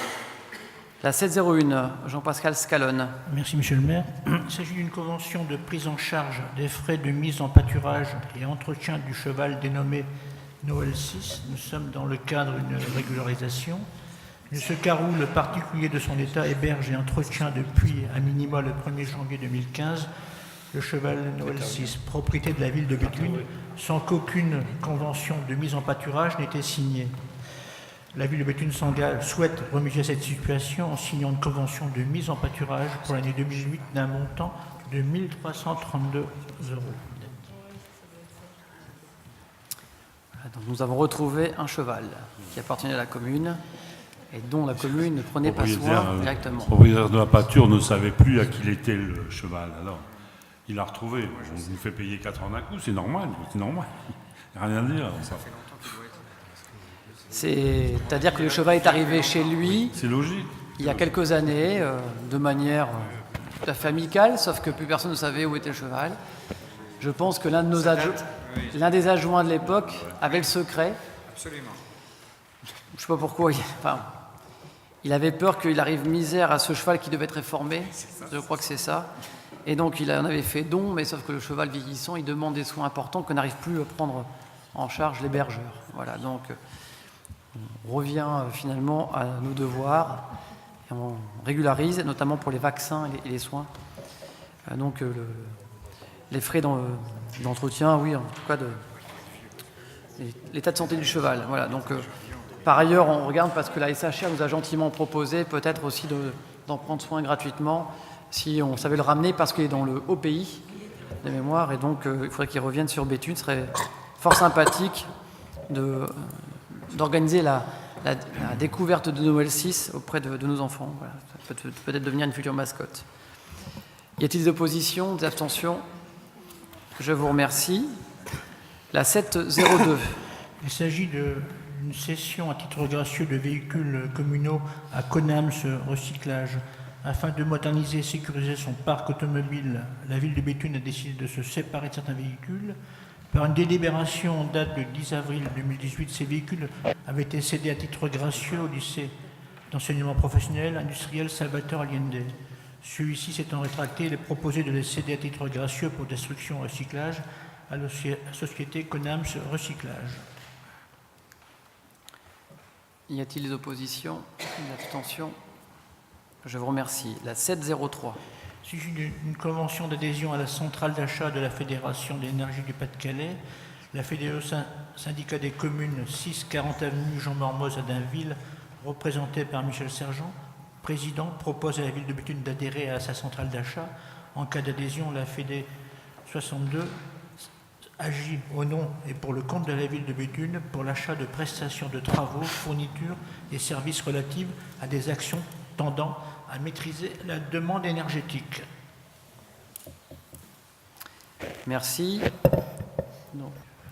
La 701, Jean-Pascal Scalone. Merci, Monsieur le maire. Il s'agit d'une convention de prise en charge des frais de mise en pâturage et entretien du cheval dénommé Noël 6. Nous sommes dans le cadre d'une régularisation. Ce carreau, le particulier de son état, héberge et entretient depuis à minima le 1er janvier 2015 le cheval Noël 6, propriété de la ville de Béthune, sans qu'aucune convention de mise en pâturage n'ait été signée. La ville de Béthune souhaite remédier à cette situation en signant une convention de mise en pâturage pour l'année 2008 d'un montant de 1 332 €. Donc nous avons retrouvé un cheval qui appartenait à la commune et dont la commune ne prenait pas soin directement. Le propriétaire de la pâture ne savait plus à qui il était le cheval. Alors, il l'a retrouvé. On nous fait payer 4 ans d'un coup, c'est normal. C'est normal. Il n'y a rien à dire. C'est-à-dire que le cheval est arrivé chez lui. C'est logique. Il y a quelques années, de manière tout à fait amicale, sauf que plus personne ne savait où était le cheval. Je pense que l'un des adjoints de l'époque avait le secret. Absolument. Je ne sais pas pourquoi. Il avait peur qu'il arrive misère à ce cheval qui devait être réformé. Je crois que c'est ça. Et donc il en avait fait don, mais sauf que le cheval vieillissant, il demande des soins importants que n'arrive plus à prendre en charge l'hébergeur. Voilà, donc on revient finalement à nos devoirs et on régularise, notamment pour les vaccins et les soins. Donc les frais d'entretien, oui, en tout cas l'état de santé du cheval. Voilà, donc par ailleurs, on regarde parce que la SHR nous a gentiment proposé peut-être aussi d'en prendre soin gratuitement si on savait le ramener parce qu'il est dans le haut pays de mémoire et donc il faudrait qu'il revienne sur Béthune. Ce serait fort sympathique d'organiser la découverte de Noël 6 auprès de nos enfants. Voilà. Ça peut peut-être devenir une future mascotte. Y a-t-il des oppositions, des abstentions? Je vous remercie. La 702. Il s'agit d'une cession à titre gracieux de véhicules communaux à Conams Recyclage. Afin de moderniser et sécuriser son parc automobile, la ville de Béthune a décidé de se séparer de certains véhicules. Par une délibération en date du 10 avril 2018, ces véhicules avaient été cédés à titre gracieux au lycée d'enseignement professionnel industriel Salvatore Allende. Celui-ci s'étant rétracté, il est proposé de les céder à titre gracieux pour destruction et recyclage à la société Conams Recyclage. Y a-t-il des oppositions, des abstentions? Je vous remercie. La 703. Il s'agit d'une convention d'adhésion à la centrale d'achat de la Fédération de l'énergie du Pas-de-Calais. La FEDEE, syndicat des communes 6-40 avenue Jean Mormoz à Dainville, représenté par Michel Sergent, président propose à la ville de Béthune d'adhérer à sa centrale d'achat. En cas d'adhésion, la Fédé 62 agit au nom et pour le compte de la ville de Béthune pour l'achat de prestations de travaux, fournitures et services relatifs à des actions tendant à maîtriser la demande énergétique. Merci. Non.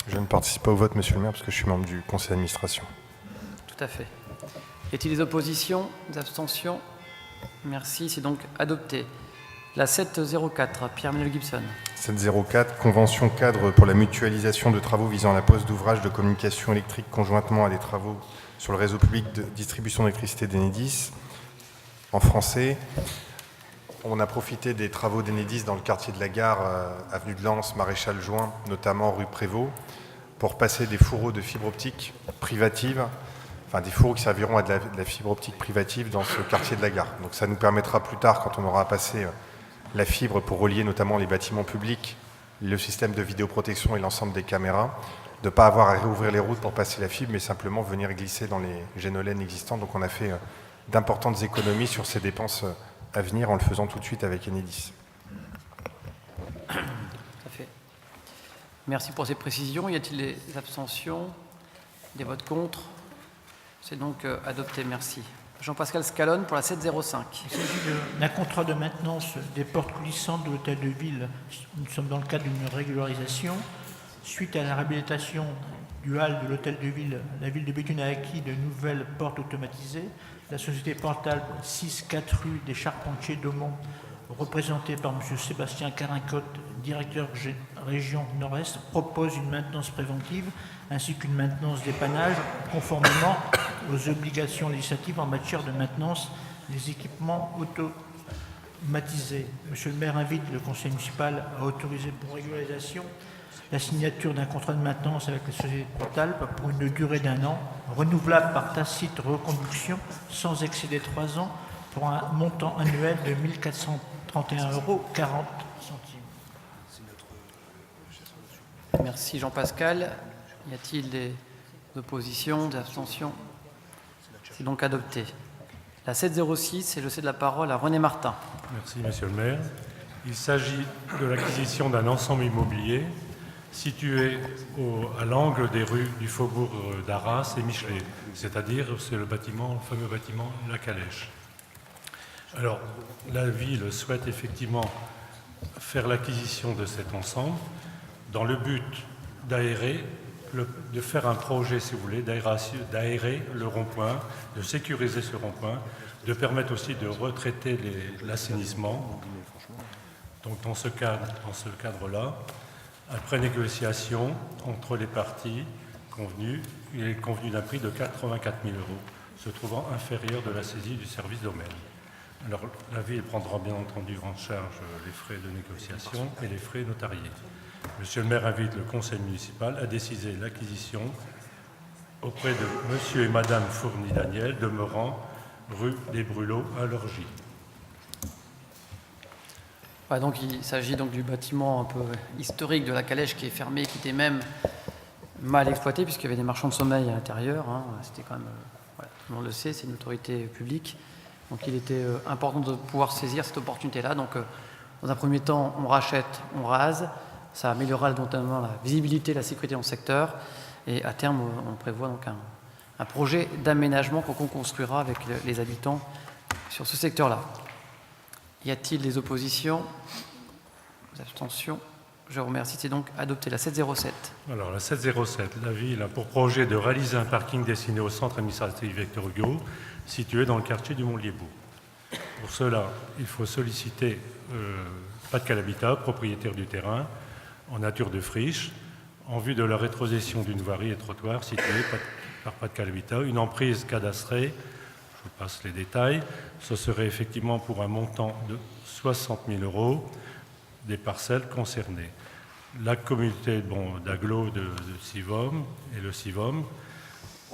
Je ne participe pas au vote, monsieur le maire, parce que je suis membre du conseil d'administration. Tout à fait. Y a-t-il des oppositions, des abstentions? Merci, c'est donc adopté. La 704, Pierre-Emmanuel Gibson. 704, convention cadre pour la mutualisation de travaux visant à la pose d'ouvrages de communication électrique conjointement à des travaux sur le réseau public de distribution d'électricité d'Enedis. En français, on a profité des travaux d'Enedis dans le quartier de la Gare, avenue de Lens, Maréchal Juin, notamment rue Prévost, pour passer des fourreaux de fibre optique privative, enfin des fourreaux qui serviront à de la fibre optique privative dans ce quartier de la Gare. Donc ça nous permettra plus tard, quand on aura passé la fibre pour relier notamment les bâtiments publics, le système de vidéoprotection et l'ensemble des caméras, de ne pas avoir à réouvrir les routes pour passer la fibre, mais simplement venir glisser dans les génolènes existants. Donc on a fait d'importantes économies sur ces dépenses à venir en le faisant tout de suite avec Enedis. Tout à fait. Merci pour ces précisions. Y a-t-il des abstentions, des votes contre? C'est donc adopté. Merci. Jean-Pascal Scalone pour la 705. Il s'agit d'un contrat de maintenance des portes coulissantes de l'hôtel de ville. Nous sommes dans le cadre d'une régularisation. Suite à la réhabilitation du hall de l'hôtel de ville, la ville de Béthune a acquis de nouvelles portes automatisées. La société Portalp 6-4 rue des Charpentiers d'Aumont, représentée par M. Sébastien Carincotte, directeur région Nord-Est, propose une maintenance préventive ainsi qu'une maintenance dépannage conformément aux obligations législatives en matière de maintenance des équipements automatisés. Monsieur le maire invite le conseil municipal à autoriser pour régularisation la signature d'un contrat de maintenance avec la société Portalp pour une durée d'1 an, renouvelable par tacite reconduction sans excéder 3 ans pour un montant annuel de 1 431,40 €. Merci Jean-Pascal. Y a-t-il des oppositions, des abstentions? C'est donc adopté. La 706, et je cède la parole à René Martin. Merci Monsieur le maire. Il s'agit de l'acquisition d'un ensemble immobilier situé à l'angle des rues du faubourg d'Arras et Michelet, c'est-à-dire c'est le fameux bâtiment La Calèche. Alors, la ville souhaite effectivement faire l'acquisition de cet ensemble dans le but d'aérer, de faire un projet, si vous voulez, d'aérer le rond-point, de sécuriser ce rond-point, de permettre aussi de retraiter l'assainissement. Donc, dans ce cadre-là, après négociation entre les parties convenues, il est convenu d'un prix de 84 000 €, se trouvant inférieur de la saisie du service domaine. Alors, la ville prendra bien entendu en charge les frais de négociation et les frais notariés. Monsieur le maire invite le conseil municipal à décider l'acquisition auprès de monsieur et madame Fourny-Daniel, demeurant rue des Brûlots à Lorgie. Ouais, donc il s'agit donc du bâtiment un peu historique de la Calèche qui est fermé, qui était même mal exploité puisqu'il y avait des marchands de sommeil à l'intérieur. Hein. C'était quand même, voilà, tout le monde le sait, c'est une autorité publique. Donc il était important de pouvoir saisir cette opportunité-là. Donc dans un premier temps, on rachète, on rase. Ça améliorera notamment la visibilité, la sécurité dans le secteur. Et à terme, on prévoit donc un projet d'aménagement qu'on construira avec les habitants sur ce secteur-là. Y a-t-il des oppositions, des abstentions? Je vous remercie. C'est donc adopté. La 707. Alors, la 707, la ville a pour projet de réaliser un parking destiné au centre administratif Victor Hugo, situé dans le quartier du Montlier-Beau. Pour cela, il faut solliciter Pas-de-Calais Habitat, propriétaire du terrain, en nature de friche, en vue de la rétrocession d'une voirie et trottoir située par Pas-de-Calais Habitat, une emprise cadastrée. Je vous passe les détails. Ce serait effectivement pour un montant de 60 000 € des parcelles concernées. La communauté d'agglo de Sivom et le Sivom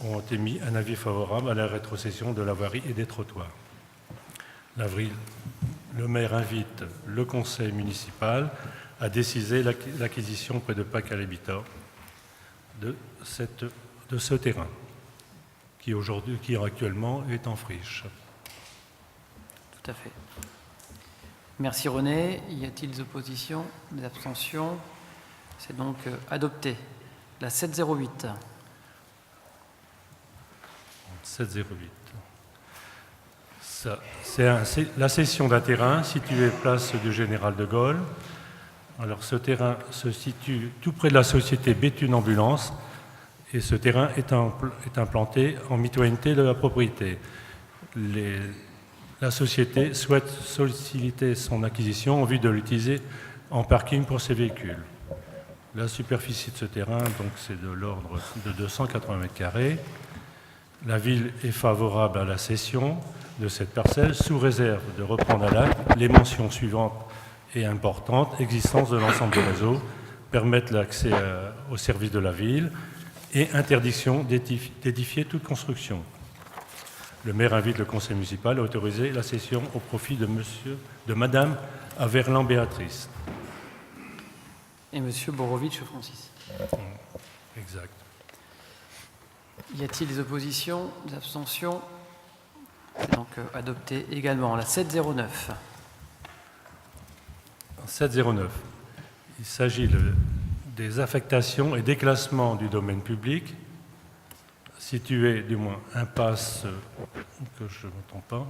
ont émis un avis favorable à la rétrocession de la voirie et des trottoirs. Le maire invite le conseil municipal à décider l'acquisition près de Pas-de-Calais Habitat de ce terrain qui actuellement est en friche. Tout à fait. Merci René. Y a-t-il des oppositions, des abstentions? C'est donc adopté. La 708. 708. C'est la cession d'un terrain situé place du Général de Gaulle. Alors ce terrain se situe tout près de la société Béthune Ambulance et ce terrain est implanté en mitoyenneté de la propriété. La société souhaite solliciter son acquisition en vue de l'utiliser en parking pour ses véhicules. La superficie de ce terrain, donc, c'est de l'ordre de 280 mètres carrés. La ville est favorable à la cession de cette parcelle sous réserve de reprendre à l'acte les mentions suivantes et importantes: existence de l'ensemble du réseau, permettre l'accès aux services de la ville et interdiction d'édifier toute construction. Le maire invite le conseil municipal à autoriser la cession au profit de Madame Averland Béatrice. Et Monsieur Borovitch Francis. Exact. Y a-t-il des oppositions, des abstentions? C'est donc adopté également. La 709. 709. Il s'agit des affectations et déclassements du domaine public situé, du moins, impasse, que je ne m'entends pas,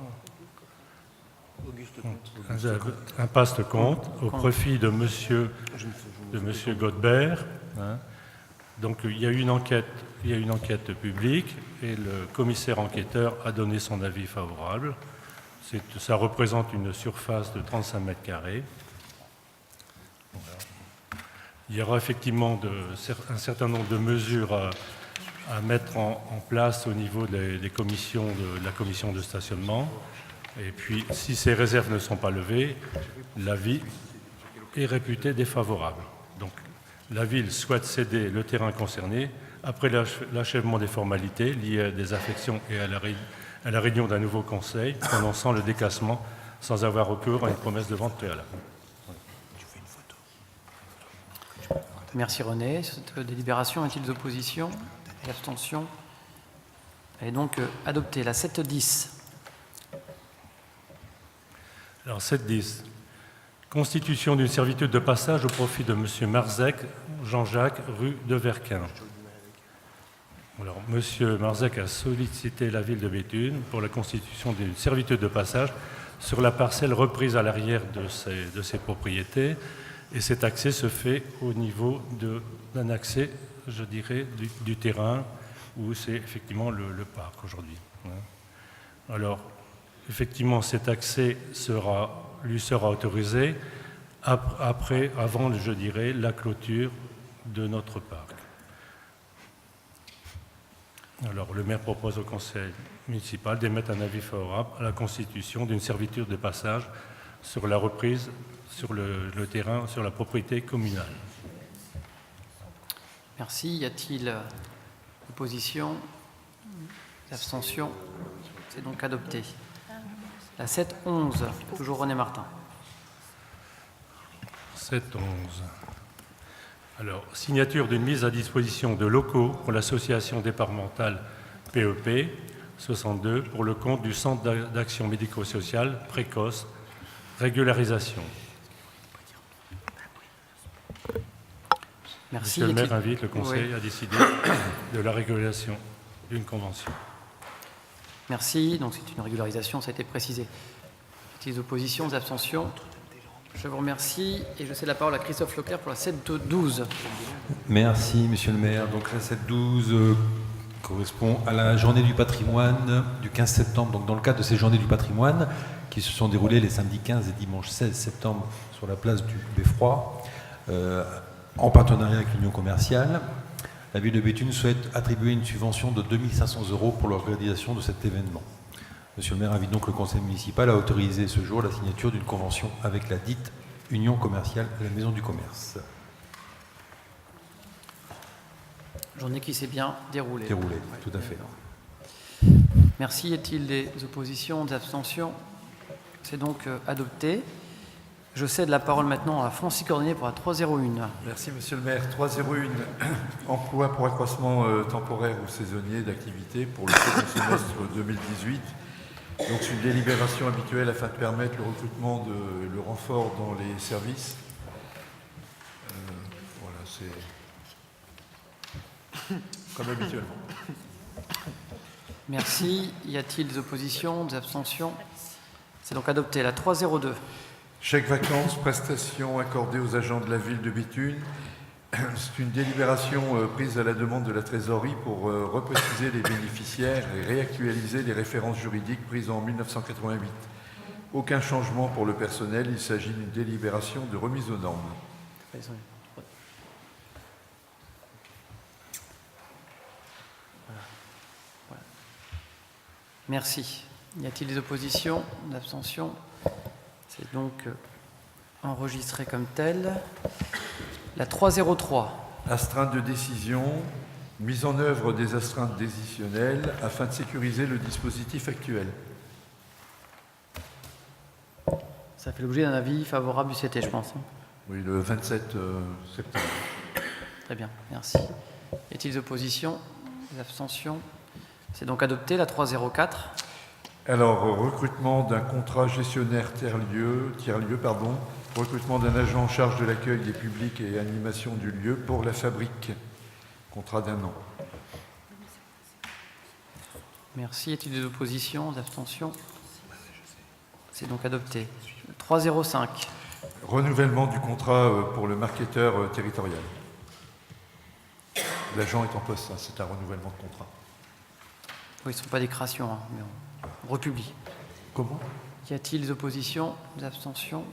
impasse de Comte, au profit de Monsieur Godbert. Hein. Donc il y a eu une enquête publique et le commissaire enquêteur a donné son avis favorable. Ça représente une surface de 35 mètres carrés. Voilà. Il y aura effectivement un certain nombre de mesures à mettre en place au niveau de la commission de stationnement. Et puis, si ces réserves ne sont pas levées, l'avis est réputé défavorable. Donc, la ville souhaite céder le terrain concerné après l'achèvement des formalités liées à des affections et à la réunion d'un nouveau conseil prononçant le déclassement sans avoir recours à une promesse de vente préalable. Merci René. Sur cette délibération, y a-t-il des oppositions, des abstentions? Elle est donc adoptée. La 710. Alors 710. Constitution d'une servitude de passage au profit de M. Marzec, Jean-Jacques, rue de Verquin. Alors, M. Marzec a sollicité la ville de Béthune pour la constitution d'une servitude de passage sur la parcelle reprise à l'arrière de ses propriétés. Et cet accès se fait au niveau d'un accès, je dirais, du terrain où c'est effectivement le parc aujourd'hui. Alors, effectivement, cet accès lui sera autorisé avant, je dirais, la clôture de notre parc. Alors, le maire propose au conseil municipal d'émettre un avis favorable à la constitution d'une servitude de passage sur la reprise sur le terrain, sur la propriété communale. Merci. Y a-t-il opposition, abstention? C'est donc adopté. La 711, toujours René Martin. 711. Alors, signature d'une mise à disposition de locaux pour l'association départementale PEP 62 pour le compte du Centre d'action médico-sociale précoce, régularisation. Merci. Monsieur le maire invite le conseil à décider de la régularisation d'une convention. Merci. Donc c'est une régularisation, ça a été précisé. Des oppositions, des abstentions? Je vous remercie et je cède la parole à Christophe Leclerc pour la 712. Merci, monsieur le maire. Donc la 712 correspond à la journée du patrimoine du 15 septembre. Donc dans le cadre de ces journées du patrimoine qui se sont déroulées les samedis 15 et dimanche 16 septembre sur la place du Beffroi, en partenariat avec l'Union commerciale, la ville de Béthune souhaite attribuer une subvention de 2 500 € pour l'organisation de cet événement. Monsieur le maire invite donc le conseil municipal à autoriser ce jour la signature d'une convention avec la dite Union commerciale de la Maison du Commerce. Journée qui s'est bien déroulée. Déroulée, tout à fait. Merci. Y a-t-il des oppositions, des abstentions? C'est donc adopté. Je cède la parole maintenant à Francis Cordonnier pour la 301. Merci, monsieur le maire. 301, emploi pour accroissement temporaire ou saisonnier d'activité pour le second semestre 2018. Donc c'est une délibération habituelle afin de permettre le recrutement le renfort dans les services. Voilà, c'est comme habituellement. Merci. Y a-t-il des oppositions, des abstentions? C'est donc adopté. La 302. Chèque vacances, prestations accordées aux agents de la ville de Béthune. C'est une délibération prise à la demande de la trésorerie pour repréciser les bénéficiaires et réactualiser les références juridiques prises en 1988. Aucun changement pour le personnel, il s'agit d'une délibération de remise aux normes. Merci. Y a-t-il des oppositions, des abstentions? C'est donc enregistré comme tel. La 303. Astreinte de décision, mise en œuvre des astreintes décisionnelles afin de sécuriser le dispositif actuel. Ça fait l'objet d'un avis favorable du CT, je pense. Oui, le 27 septembre. Très bien, merci. Y a-t-il des oppositions, des abstentions? C'est donc adopté. La 304. Alors, recrutement d'un contrat gestionnaire tiers-lieu, recrutement d'un agent en charge de l'accueil des publics et animation du lieu pour la fabrique. Contrat d'1 an. Merci. Y a-t-il des oppositions, des abstentions? C'est donc adopté. 305. Renouvellement du contrat pour le marketeur territorial. L'agent est en poste, hein, c'est un renouvellement de contrat. Oui, ce ne sont pas des créations, hein, mais on republie. Comment? Y a-t-il des oppositions, des abstentions?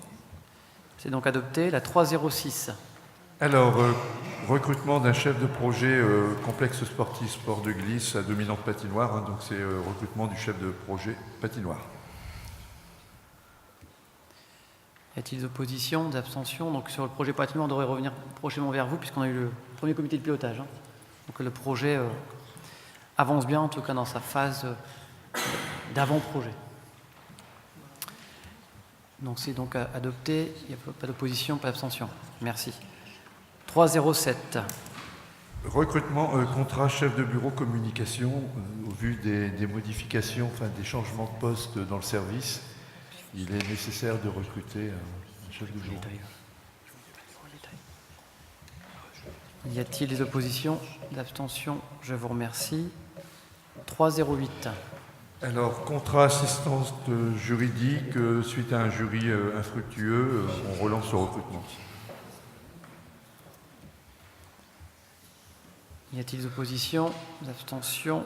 C'est donc adopté. La 306. Alors, recrutement d'un chef de projet complexe sportif, sport de glisse à dominante patinoire. Hein, donc, c'est recrutement du chef de projet patinoire. Y a-t-il des oppositions, des abstentions? Donc, sur le projet patinoire, on devrait revenir prochainement vers vous, puisqu'on a eu le premier comité de pilotage. Hein. Donc, le projet avance bien, en tout cas dans sa phase d'avant-projet. Donc c'est donc adopté, il n'y a pas d'opposition, pas d'abstention. Merci. 307. Recrutement, contrat chef de bureau communication, au vu des modifications, enfin des changements de poste dans le service, il est nécessaire de recruter un chef de bureau. Y a-t-il des oppositions, d'abstention? Je vous remercie. 308. Alors, contrat assistance juridique, suite à un jury infructueux, on relance le recrutement. Y a-t-il des oppositions, des abstentions?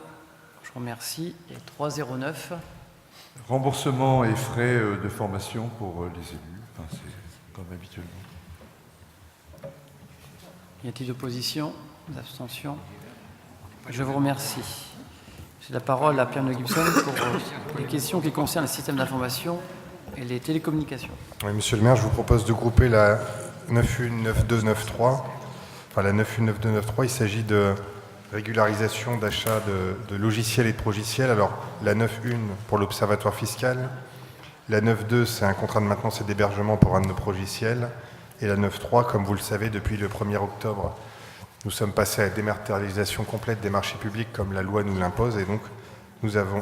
Je vous remercie. Et 309. Remboursement et frais de formation pour les élus, enfin, c'est comme habituellement. Y a-t-il des oppositions, des abstentions? Je vous remercie. J'ai la parole à Pierre Gibson pour les questions qui concernent le système d'information et les télécommunications. Oui, Monsieur le maire, je vous propose de grouper la 919293. Enfin, la 919293, il s'agit de régularisation d'achat de logiciels et de progiciels. Alors, la 91 pour l'Observatoire fiscal. La 92, c'est un contrat de maintenance et d'hébergement pour un de nos progiciels. Et la 93, comme vous le savez, depuis le 1er octobre, nous sommes passés à la dématérialisation complète des marchés publics comme la loi nous l'impose et donc nous avons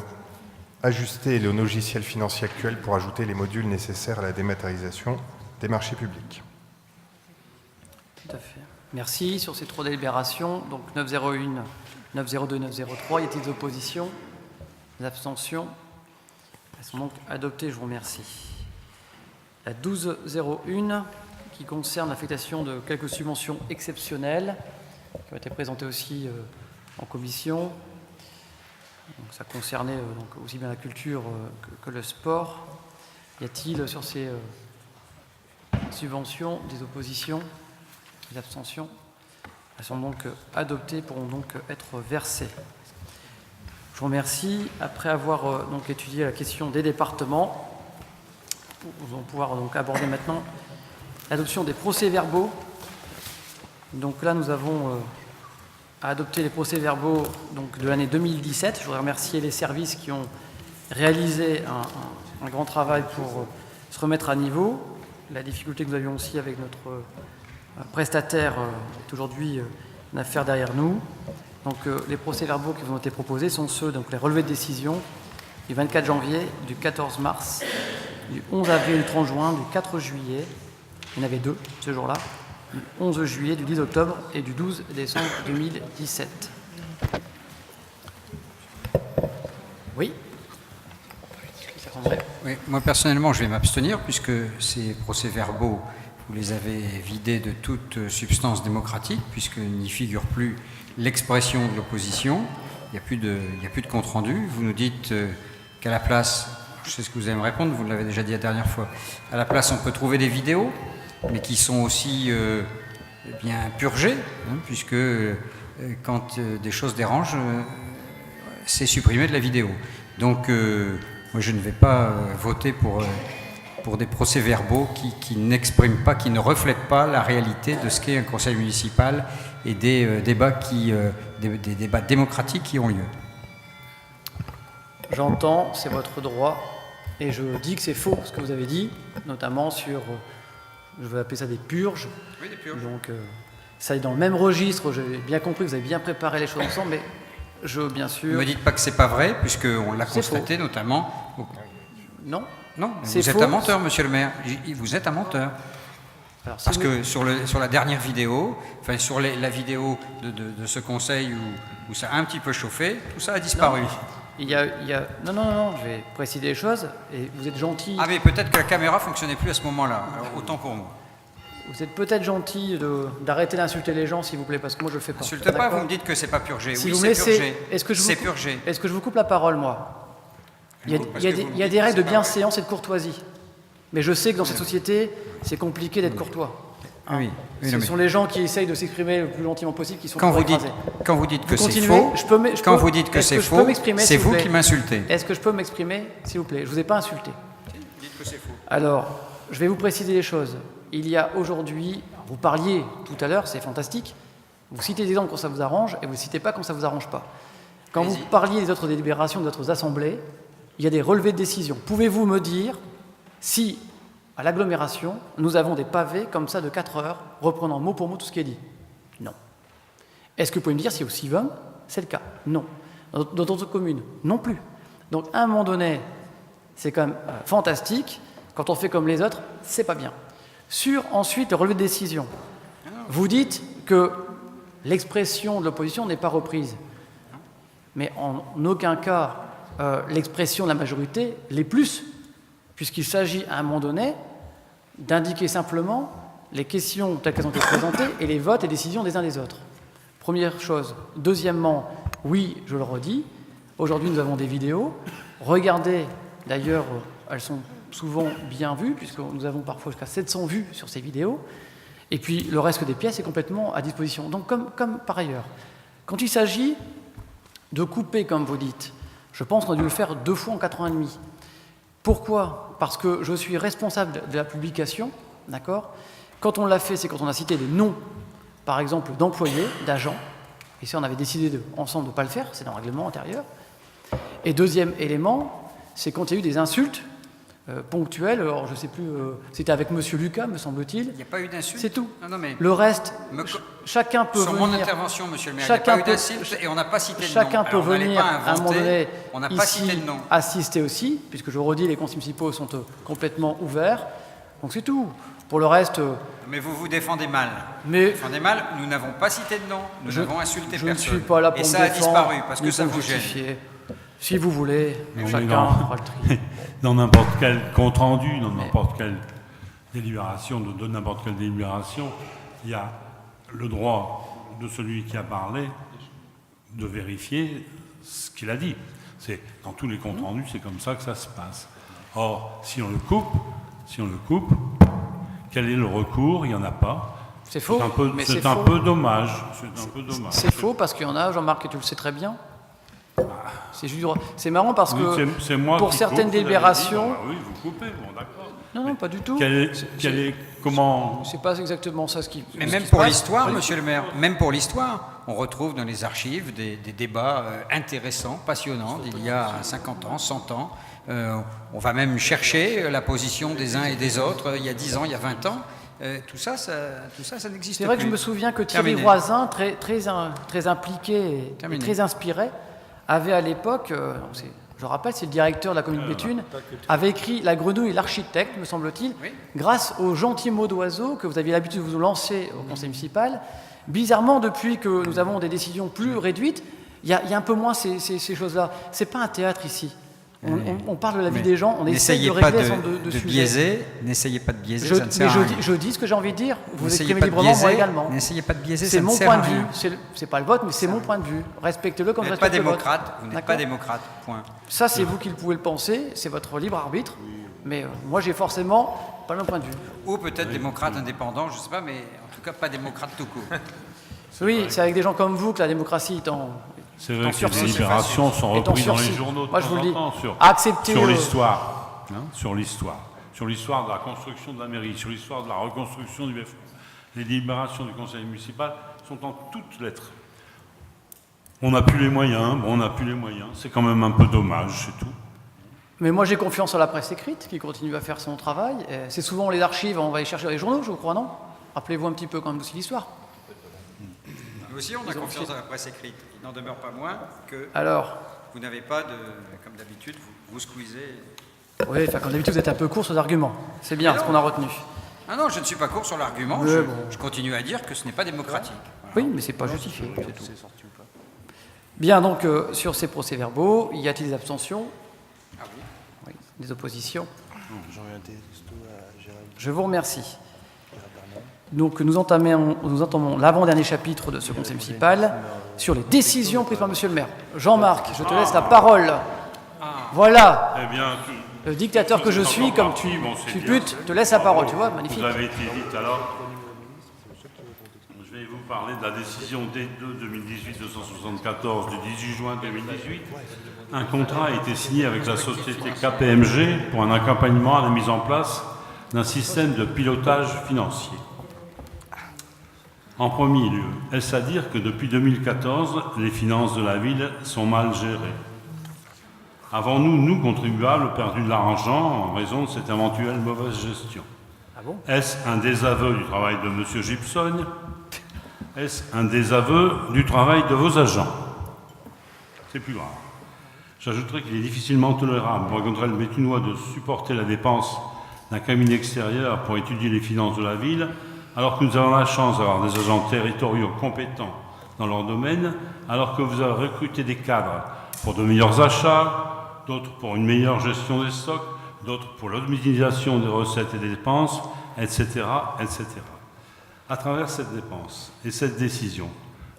ajusté le logiciel financier actuel pour ajouter les modules nécessaires à la dématérialisation des marchés publics. Tout à fait. Merci. Sur ces 3 délibérations, donc 901, 902, 903, y a-t-il des oppositions, des abstentions? Elles sont donc adoptées, je vous remercie. La 1201 qui concerne l'affectation de quelques subventions exceptionnelles qui ont été présentées aussi en commission. Donc, ça concernait donc aussi bien la culture que le sport. Y a-t-il sur ces subventions des oppositions, des abstentions? Elles sont donc adoptées, pourront donc être versées. Je vous remercie. Après avoir donc étudié la question des départements, nous allons pouvoir donc aborder maintenant l'adoption des procès-verbaux. Donc là, nous avons adopté les procès-verbaux de l'année 2017. Je voudrais remercier les services qui ont réalisé un grand travail pour se remettre à niveau. La difficulté que nous avions aussi avec notre prestataire est aujourd'hui une affaire derrière nous. Donc les procès-verbaux qui vous ont été proposés sont ceux, donc les relevés de décision du 24 janvier, du 14 mars, du 11 avril, du 30 juin, du 4 juillet. Il y en avait 2 ce jour-là. Du 11 juillet, du 10 octobre et du 12 décembre 2017. Oui. Oui, moi personnellement, je vais m'abstenir puisque ces procès-verbaux, vous les avez vidés de toute substance démocratique puisqu'il n'y figure plus l'expression de l'opposition. Il n'y a plus de compte-rendu. Vous nous dites qu'à la place, je sais ce que vous allez me répondre, vous l'avez déjà dit la dernière fois, à la place on peut trouver des vidéos, mais qui sont aussi bien purgées, hein, puisque quand des choses dérangent, c'est supprimer de la vidéo. Donc moi je ne vais pas voter pour des procès-verbaux qui n'expriment pas, qui ne reflètent pas la réalité de ce qu'est un conseil municipal et des débats démocratiques qui ont lieu. J'entends, c'est votre droit, et je dis que c'est faux ce que vous avez dit, notamment sur, je vais appeler ça des purges. Oui, des purges. Donc ça est dans le même registre, j'ai bien compris que vous avez bien préparé les choses ensemble, mais bien sûr... Ne me dites pas que c'est pas vrai, puisqu'on l'a constaté notamment... Non. Non, vous êtes un menteur, monsieur le maire. Vous êtes un menteur. Alors, parce que sur la dernière vidéo, enfin sur la vidéo de ce conseil où ça a un petit peu chauffé, tout ça a disparu. Non. Non, je vais préciser les choses, et vous êtes gentil... Ah mais peut-être que la caméra fonctionnait plus à ce moment-là, alors autant pour moi. Vous êtes peut-être gentil d'arrêter d'insulter les gens, s'il vous plaît, parce que moi je le fais pas. Insultez pas, vous me dites que c'est pas purgé. Si oui, c'est purgé. C'est purgé. Est-ce que je vous coupe la parole, moi? Il y a des règles de bienséance et de courtoisie. Mais je sais que dans cette société, c'est compliqué d'être courtois. Hein. Oui, ce sont les gens qui essayent de s'exprimer le plus gentiment possible qui sont quand vous dites que c'est faux, quand vous dites que c'est faux, c'est vous qui m'insultez. Est-ce que je peux m'exprimer, s'il vous plaît? Je ne vous ai pas insulté. Dites que c'est faux. Alors, je vais vous préciser les choses. Il y a aujourd'hui, vous parliez tout à l'heure, c'est fantastique, vous citez des exemples quand ça vous arrange et vous ne citez pas quand ça ne vous arrange pas. Quand vous parliez des autres délibérations de d'autres assemblées, il y a des relevés de décision. Pouvez-vous me dire si, à l'agglomération, nous avons des pavés comme ça de 4 heures, reprenant mot pour mot tout ce qui est dit? Non. Est-ce que vous pouvez me dire si au CIVOM, c'est le cas? Non. Dans d'autres communes? Non plus. Donc, à un moment donné, c'est quand même fantastique. Quand on fait comme les autres, c'est pas bien. Sur, ensuite, le relevé de décision. Vous dites que l'expression de l'opposition n'est pas reprise. Mais en aucun cas, l'expression de la majorité l'est plus, puisqu'il s'agit à un moment donné d'indiquer simplement les questions telles qu'elles ont été présentées et les votes et décisions des uns des autres. Première chose. Deuxièmement, oui, je le redis, aujourd'hui nous avons des vidéos. Regardez, d'ailleurs, elles sont souvent bien vues, puisque nous avons parfois jusqu'à 700 vues sur ces vidéos. Et puis le reste des pièces est complètement à disposition. Donc comme par ailleurs, quand il s'agit de couper, comme vous dites, je pense qu'on a dû le faire 2 fois en 4 ans et demi. Pourquoi? Parce que je suis responsable de la publication, d'accord? Quand on l'a fait, c'est quand on a cité des noms, par exemple, d'employés, d'agents, et ça on avait décidé ensemble de ne pas le faire, c'est dans le règlement intérieur. Et deuxième élément, c'est quand il y a eu des insultes ponctuelles, alors je ne sais plus, c'était avec Monsieur Lucas, me semble-t-il. Il n'y a pas eu d'insulte. C'est tout. Non, mais le reste, chacun peut sur venir... mon intervention, monsieur le maire, il n'y a pas eu d'insulte et on n'a pas cité de nom. Chacun peut venir, à un moment donné, on n'a pas cité de nom. Assister aussi, puisque je redis, les conseils municipaux sont complètement ouverts. Donc c'est tout. Pour le reste... Mais vous vous défendez mal. Vous défendez mal, nous n'avons pas cité de nom, nous n'avons insulté personne. Je ne suis pas là pour et me ça défendre, a disparu, parce que ça vous gêne. Si vous voulez, chacun fera le tri. Dans n'importe quel compte-rendu, dans n'importe quelle délibération, de n'importe quelle délibération, il y a le droit de celui qui a parlé de vérifier ce qu'il a dit. Dans tous les comptes-rendus, c'est comme ça que ça se passe. Or, si on le coupe, quel est le recours? Il n'y en a pas. C'est faux. C'est un peu dommage. C'est faux parce qu'il y en a, Jean-Marc, et tu le sais très bien. C'est marrant parce que pour certaines délibérations... Oui, vous coupez, bon d'accord. Non, pas du tout. Comment... C'est pas exactement ça ce qui... Mais même pour l'histoire, monsieur le maire, même pour l'histoire, on retrouve dans les archives des débats intéressants, passionnants, d'il y a 50 ans, 100 ans. On va même chercher la position des uns et des autres, il y a 10 ans, il y a 20 ans. Tout ça n'existe plus. C'est vrai que je me souviens que Thierry Roisin, très impliqué et très inspiré, avait à l'époque, je rappelle, c'est le directeur de la commune de Béthune, avait écrit La grenouille et l'architecte, me semble-t-il, grâce aux gentils mots d'oiseau que vous aviez l'habitude de vous lancer au conseil municipal. Bizarrement, depuis que nous avons des décisions plus réduites, il y a un peu moins ces choses-là. C'est pas un théâtre ici. On parle de la vie des gens, on essaie de régler un certain nombre de sujets. N'essayez pas de biaiser, ça ne sert à rien. Je dis ce que j'ai envie de dire, vous N'essayez exprimez pas de librement, moi biaiser, également. N'essayez pas de biaiser, C'est ça ne mon sert point à de rien. vue, c'est pas le vote, mais c'est mon point de vue. Respectez-le comme Vous je n'êtes pas respecte le vote. démocrate, vous n'êtes pas démocrate, point. Ça, c'est vous qui le pouvez le penser, c'est votre libre arbitre, mais moi, j'ai forcément pas le même point de vue. Ou peut-être démocrate indépendant, je ne sais pas, mais en tout cas pas démocrate tout court. Oui, c'est avec des gens comme vous que la démocratie est en... C'est vrai que les délibérations sont reprises dans les journaux de moi, je vous temps le en dis. temps Acceptez sur l'histoire, sur l'histoire de la construction de la mairie, sur l'histoire de la reconstruction du BFO. Les délibérations du conseil municipal sont en toutes lettres. On n'a plus les moyens, c'est quand même un peu dommage, c'est tout. Mais moi, j'ai confiance en la presse écrite qui continue à faire son travail. C'est souvent les archives, on va les chercher dans les journaux, je crois, non? Rappelez-vous un petit peu quand même aussi l'histoire. Nous aussi, on a confiance dans la presse écrite. Il n'en demeure pas moins que vous n'avez pas de... Comme d'habitude, vous squeezez... Oui, comme d'habitude, vous êtes un peu court sur les arguments. C'est bien ce qu'on a retenu. Ah non, je ne suis pas court sur l'argument. Oui, je continue à dire que ce n'est pas démocratique. Oui, mais c'est pas justifié, c'est tout. Bien, donc, sur ces procès-verbaux, y a-t-il des abstentions? Ah oui. Oui. Des oppositions? J'envoie un texto à Gérald. Je vous remercie. Donc nous entamons l'avant-dernier chapitre de ce conseil municipal sur les décisions prises par monsieur le maire. Jean-Marc, je te laisse la parole. Voilà. Eh bien, le dictateur que je suis, comme tu butes, te laisse la parole, tu vois, magnifique. Vous avez été dit alors. Je vais vous parler de la décision D2 2018-274 du 18 juin 2018. Un contrat a été signé avec la société KPMG pour un accompagnement à la mise en place d'un système de pilotage financier. En premier lieu, est-ce à dire que depuis 2014, les finances de la ville sont mal gérées? Avons-nous, nous, contribuables, perdu de l'argent en raison de cette éventuelle mauvaise gestion? Est-ce un désaveu du travail de M. Gibson? Est-ce un désaveu du travail de vos agents? C'est plus grave. J'ajouterai qu'il est difficilement tolérable pour un contrôle béthunois de supporter la dépense d'un cabinet extérieur pour étudier les finances de la ville, alors que nous avons la chance d'avoir des agents territoriaux compétents dans leur domaine, alors que vous avez recruté des cadres pour de meilleurs achats, d'autres pour une meilleure gestion des stocks, d'autres pour l'optimisation des recettes et des dépenses, etc., etc. À travers cette dépense et cette décision,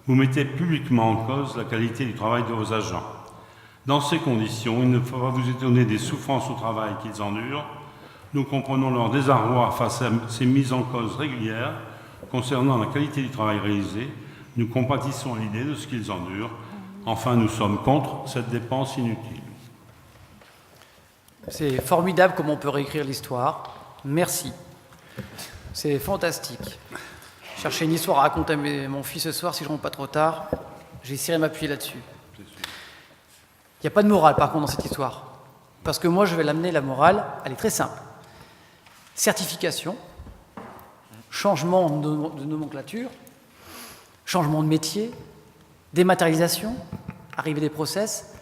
vous mettez publiquement en cause la qualité du travail de vos agents. Dans ces conditions, il ne faut pas vous étonner des souffrances au travail qu'ils endurent. Nous comprenons leur désarroi face à ces mises en cause régulières concernant la qualité du travail réalisé. Nous compatissons à l'idée de ce qu'ils endurent. Enfin, nous sommes contre cette dépense inutile. C'est formidable comme on peut réécrire l'histoire. Merci. C'est fantastique. Chercher une histoire à raconter à mon fils ce soir, si je ne rentre pas trop tard, j'essaierai de m'appuyer là-dessus. Il n'y a pas de morale, par contre, dans cette histoire. Parce que moi, je vais l'amener, la morale, elle est très simple. Certification, changement de nomenclature, changement de métier, dématérialisation, arrivée des process.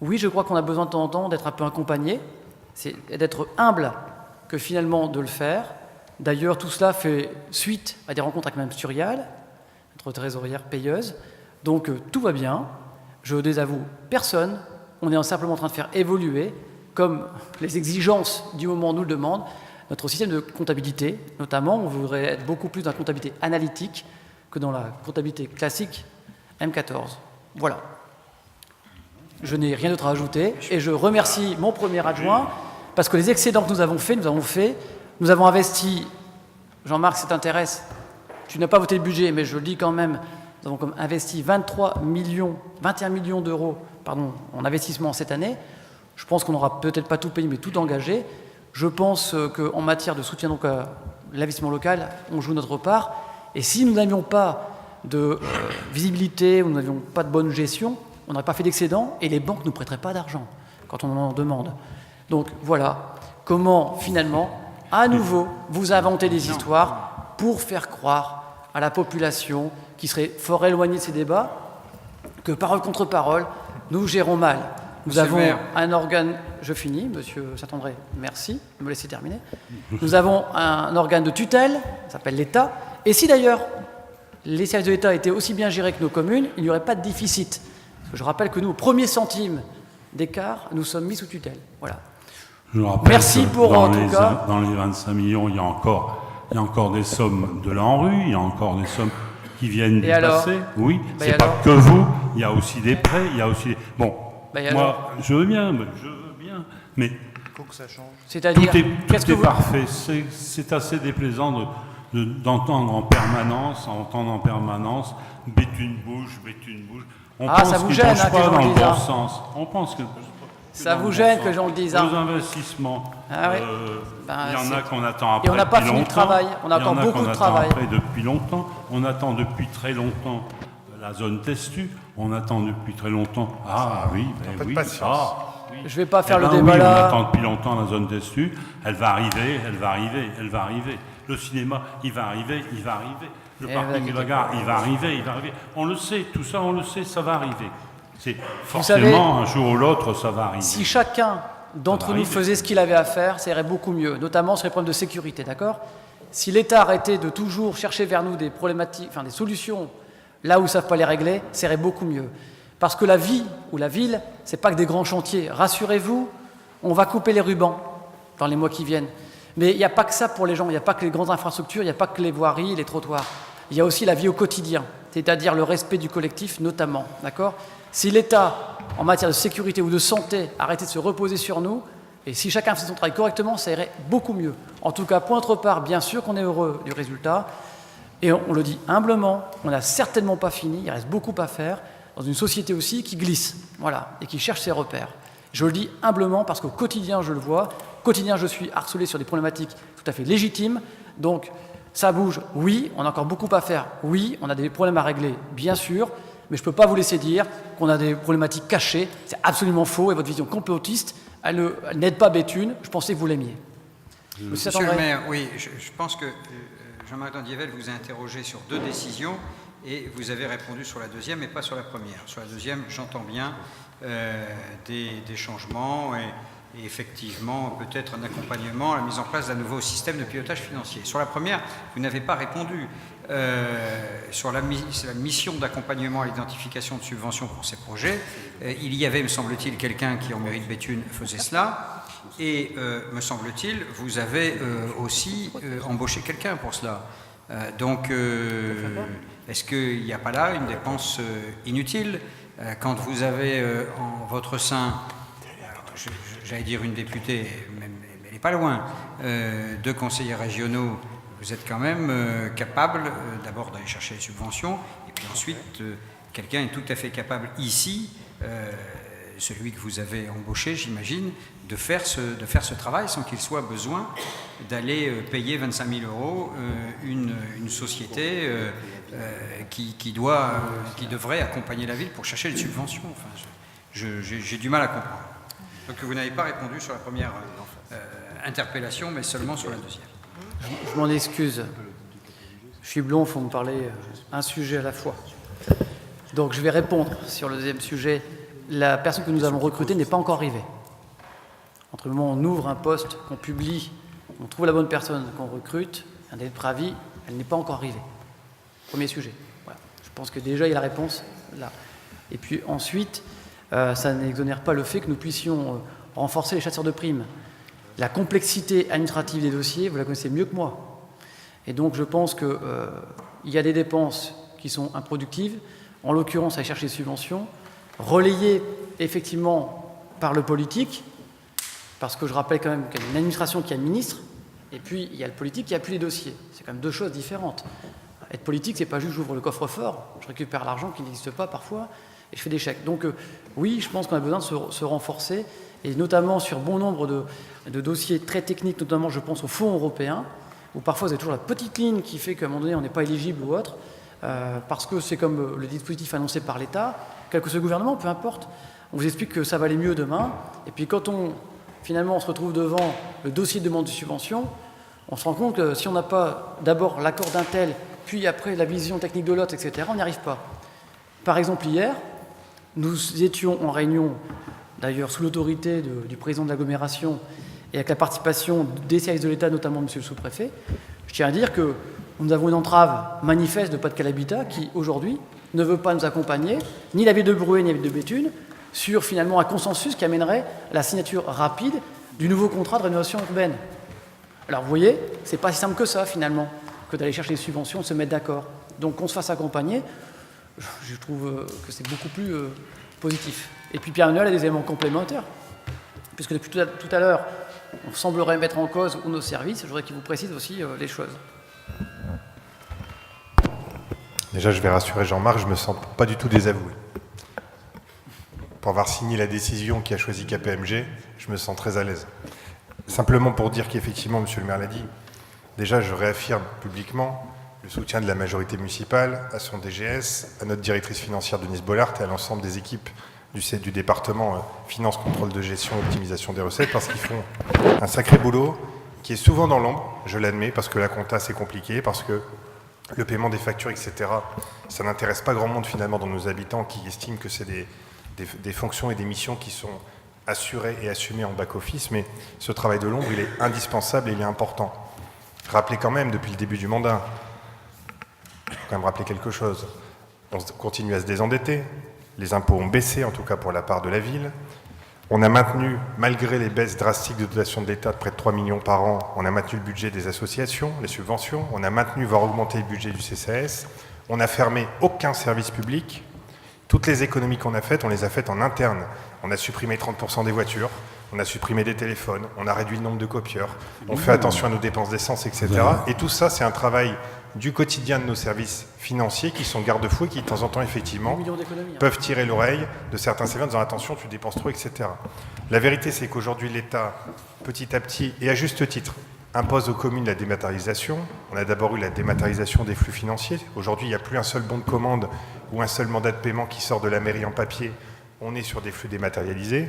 Oui, je crois qu'on a besoin de temps en temps d'être un peu accompagné, c'est d'être humble que finalement de le faire. D'ailleurs, tout cela fait suite à des rencontres avec Mme Sturial, notre trésorière payeuse. Donc, tout va bien. Je désavoue personne. On est simplement en train de faire évoluer, comme les exigences du moment nous le demandent, notre système de comptabilité. Notamment, on voudrait être beaucoup plus dans la comptabilité analytique que dans la comptabilité classique M14. Voilà. Je n'ai rien d'autre à ajouter et je remercie mon premier adjoint parce que les excédents que nous avons investi, Jean-Marc, ça t'intéresse, tu n'as pas voté le budget, mais je le dis quand même, nous avons investi 21 millions d'euros en investissement cette année. Je pense qu'on n'aura peut-être pas tout payé, mais tout engagé. Je pense qu'en matière de soutien donc, à l'investissement local, on joue notre part. Et si nous n'avions pas de visibilité, ou nous n'avions pas de bonne gestion, on n'aurait pas fait d'excédent et les banques ne nous prêteraient pas d'argent quand on en demande. Donc voilà comment finalement, à nouveau, vous inventez des histoires pour faire croire à la population qui serait fort éloignée de ces débats que parole contre parole, nous gérons mal. Nous Monsieur le avons maire. un organe, je finis, Monsieur Saint-André, merci de me laisser terminer. Nous avons un organe de tutelle, ça s'appelle l'État, et si d'ailleurs les services de l'État étaient aussi bien gérés que nos communes, il n'y aurait pas de déficit. Parce que je rappelle que nous, au premier centime d'écart, nous sommes mis sous tutelle. Voilà. Je rappelle Merci que pour, dans en tout cas... Dans les 25 millions, il y a encore des sommes de l'ANRU, il y a encore des sommes qui viennent du passé. Oui, c'est pas que vous, il y a aussi des prêts, il y a aussi... Bon, moi, je veux bien, mais... Il faut que ça change. C'est-à-dire, tout est parfait. C'est assez déplaisant d'entendre en permanence, Béthune bouge. On pense ça vous qu'il gêne penche que pas j'en dans le le dise, bon hein. sens. On pense que Ça vous gêne que j'en le dise, hein. Nos investissements, Ah oui. il y en a qu'on attend après. Et on n'a pas depuis fini le longtemps. travail. On a encore beaucoup de travail. Après depuis longtemps. On attend depuis très longtemps la zone Testu. On attend depuis très longtemps. Ah oui, pas de oui. patience. Ah, oui. Je vais pas faire le oui, débat là. On attend depuis longtemps la zone Testu. Elle va arriver. Le cinéma, il va arriver. Le parking de la gare, il va arriver. On le sait, tout ça, on le sait, ça va arriver. C'est forcément, un jour ou l'autre, ça va arriver. Si chacun d'entre nous faisait ce qu'il avait à faire, ça irait beaucoup mieux, notamment sur les problèmes de sécurité, d'accord? Si l'État arrêtait de toujours chercher vers nous des problématiques, des solutions là où ils ne savent pas les régler, ça irait beaucoup mieux. Parce que la vie ou la ville, c'est pas que des grands chantiers. Rassurez-vous, on va couper les rubans dans les mois qui viennent. Mais il n'y a pas que ça pour les gens, il n'y a pas que les grandes infrastructures, il n'y a pas que les voiries, les trottoirs. Il y a aussi la vie au quotidien, c'est-à-dire le respect du collectif notamment, d'accord? Si l'État, en matière de sécurité ou de santé, arrêtait de se reposer sur nous, et si chacun faisait son travail correctement, ça irait beaucoup mieux. En tout cas, pour notre part, bien sûr qu'on est heureux du résultat, et on le dit humblement, on n'a certainement pas fini, il reste beaucoup à faire, dans une société aussi qui glisse, voilà, et qui cherche ses repères. Je le dis humblement parce qu'au quotidien, je le vois, au quotidien, je suis harcelé sur des problématiques tout à fait légitimes, donc ça bouge, oui, on a encore beaucoup à faire, oui, on a des problèmes à régler, bien sûr, mais je ne peux pas vous laisser dire qu'on a des problématiques cachées, c'est absolument faux, et votre vision complotiste, elle n'aide pas Béthune, je pensais que vous l'aimiez. Monsieur le maire, oui, je pense que Jean-Marc Dandievel vous a interrogé sur 2 décisions et vous avez répondu sur la deuxième et pas sur la première. Sur la deuxième, j'entends bien des changements et effectivement peut-être un accompagnement à la mise en place d'un nouveau système de pilotage financier. Sur la première, vous n'avez pas répondu. Sur la mission d'accompagnement à l'identification de subventions pour ces projets, il y avait, me semble-t-il, quelqu'un qui en mairie de Béthune faisait cela, et me semble-t-il, vous avez aussi embauché quelqu'un pour cela. Donc, est-ce qu'il n'y a pas là une dépense inutile quand vous avez en votre sein, j'allais dire une députée, mais elle n'est pas loin, 2 conseillers régionaux? Vous êtes quand même capable d'abord d'aller chercher les subventions, et puis ensuite, quelqu'un est tout à fait capable ici, celui que vous avez embauché, j'imagine, de faire ce travail sans qu'il soit besoin d'aller payer 25 000 € une société qui devrait accompagner la ville pour chercher les subventions. Enfin, j'ai du mal à comprendre. Donc vous n'avez pas répondu sur la première interpellation, mais seulement sur la deuxième. Je m'en excuse. Je suis blond, il faut me parler un sujet à la fois. Donc je vais répondre sur le deuxième sujet. La personne que nous allons recruter n'est pas encore arrivée. Entre le moment où on ouvre un poste, qu'on publie, on trouve la bonne personne qu'on recrute, un délai de préavis, elle n'est pas encore arrivée. Premier sujet. Voilà. Je pense que déjà il y a la réponse là. Et puis ensuite, ça n'exonère pas le fait que nous puissions renforcer les chasseurs de primes. La complexité administrative des dossiers, vous la connaissez mieux que moi. Et donc je pense qu'il y a des dépenses qui sont improductives, en l'occurrence aller chercher des subventions, relayées effectivement par le politique, parce que je rappelle quand même qu'il y a une administration qui administre, et puis il y a le politique qui appuie les dossiers. C'est quand même 2 choses différentes. Être politique, c'est pas juste j'ouvre le coffre-fort, je récupère l'argent qui n'existe pas parfois, et je fais des chèques. Donc oui, je pense qu'on a besoin de se renforcer, et notamment sur bon nombre de dossiers très techniques, notamment je pense aux fonds européens, où parfois vous avez toujours la petite ligne qui fait qu'à un moment donné on n'est pas éligible ou autre, parce que c'est comme le dispositif annoncé par l'État, quel que soit le gouvernement, peu importe, on vous explique que ça va aller mieux demain, et puis quand finalement on se retrouve devant le dossier de demande de subvention, on se rend compte que si on n'a pas d'abord l'accord d'un tel, puis après la vision technique de l'autre, etc., on n'y arrive pas. Par exemple, hier, nous étions en réunion d'ailleurs sous l'autorité du président de l'agglomération et avec la participation des services de l'État, notamment monsieur le sous-préfet, je tiens à dire que nous avons une entrave manifeste de Pas-de-Calais Habitat qui, aujourd'hui, ne veut pas nous accompagner, ni la ville de Bruay, ni la ville de Béthune, sur finalement un consensus qui amènerait à la signature rapide du nouveau contrat de rénovation urbaine. Alors vous voyez, c'est pas si simple que ça finalement, que d'aller chercher des subventions, de se mettre d'accord. Donc qu'on se fasse accompagner, je trouve que c'est beaucoup plus positif. Et puis Pierre-Emmanuel a des éléments complémentaires, puisque depuis tout à l'heure, on semblerait mettre en cause nos services, je voudrais qu'il vous précise aussi les choses. Déjà, je vais rassurer Jean-Marc, je ne me sens pas du tout désavoué. Pour avoir signé la décision qui a choisi KPMG, je me sens très à l'aise. Simplement pour dire qu'effectivement, monsieur le maire l'a dit, déjà, je réaffirme publiquement le soutien de la majorité municipale à son DGS, à notre directrice financière Denise Bollard et à l'ensemble des équipes du département Finance, Contrôle de Gestion, Optimisation des Recettes, parce qu'ils font un sacré boulot qui est souvent dans l'ombre, je l'admets, parce que la compta c'est compliqué, parce que le paiement des factures, etc., ça n'intéresse pas grand monde finalement dans nos habitants qui estiment que c'est des fonctions et des missions qui sont assurées et assumées en back-office, mais ce travail de l'ombre, il est indispensable et il est important. Rappelez quand même, depuis le début du mandat, il faut quand même rappeler quelque chose, on continue à se désendetter, les impôts ont baissé, en tout cas pour la part de la ville, on a maintenu, malgré les baisses drastiques de dotation de l'État de près de 3 millions par an, on a maintenu le budget des associations, les subventions, on a maintenu, voire augmenté le budget du CCAS, on n'a fermé aucun service public. Toutes les économies qu'on a faites, on les a faites en interne. On a supprimé 30% des voitures, on a supprimé des téléphones, on a réduit le nombre de copieurs, on fait attention à nos dépenses d'essence, etc. Et tout ça, c'est un travail du quotidien de nos services financiers qui sont garde-fous et qui, de temps en temps, effectivement, peuvent tirer l'oreille de certains services en disant « attention, tu dépenses trop, etc. » La vérité, c'est qu'aujourd'hui, l'État, petit à petit, et à juste titre, impose aux communes la dématérialisation. On a d'abord eu la dématérialisation des flux financiers. Aujourd'hui, il n'y a plus un seul bon de commande ou un seul mandat de paiement qui sort de la mairie en papier. On est sur des flux dématérialisés.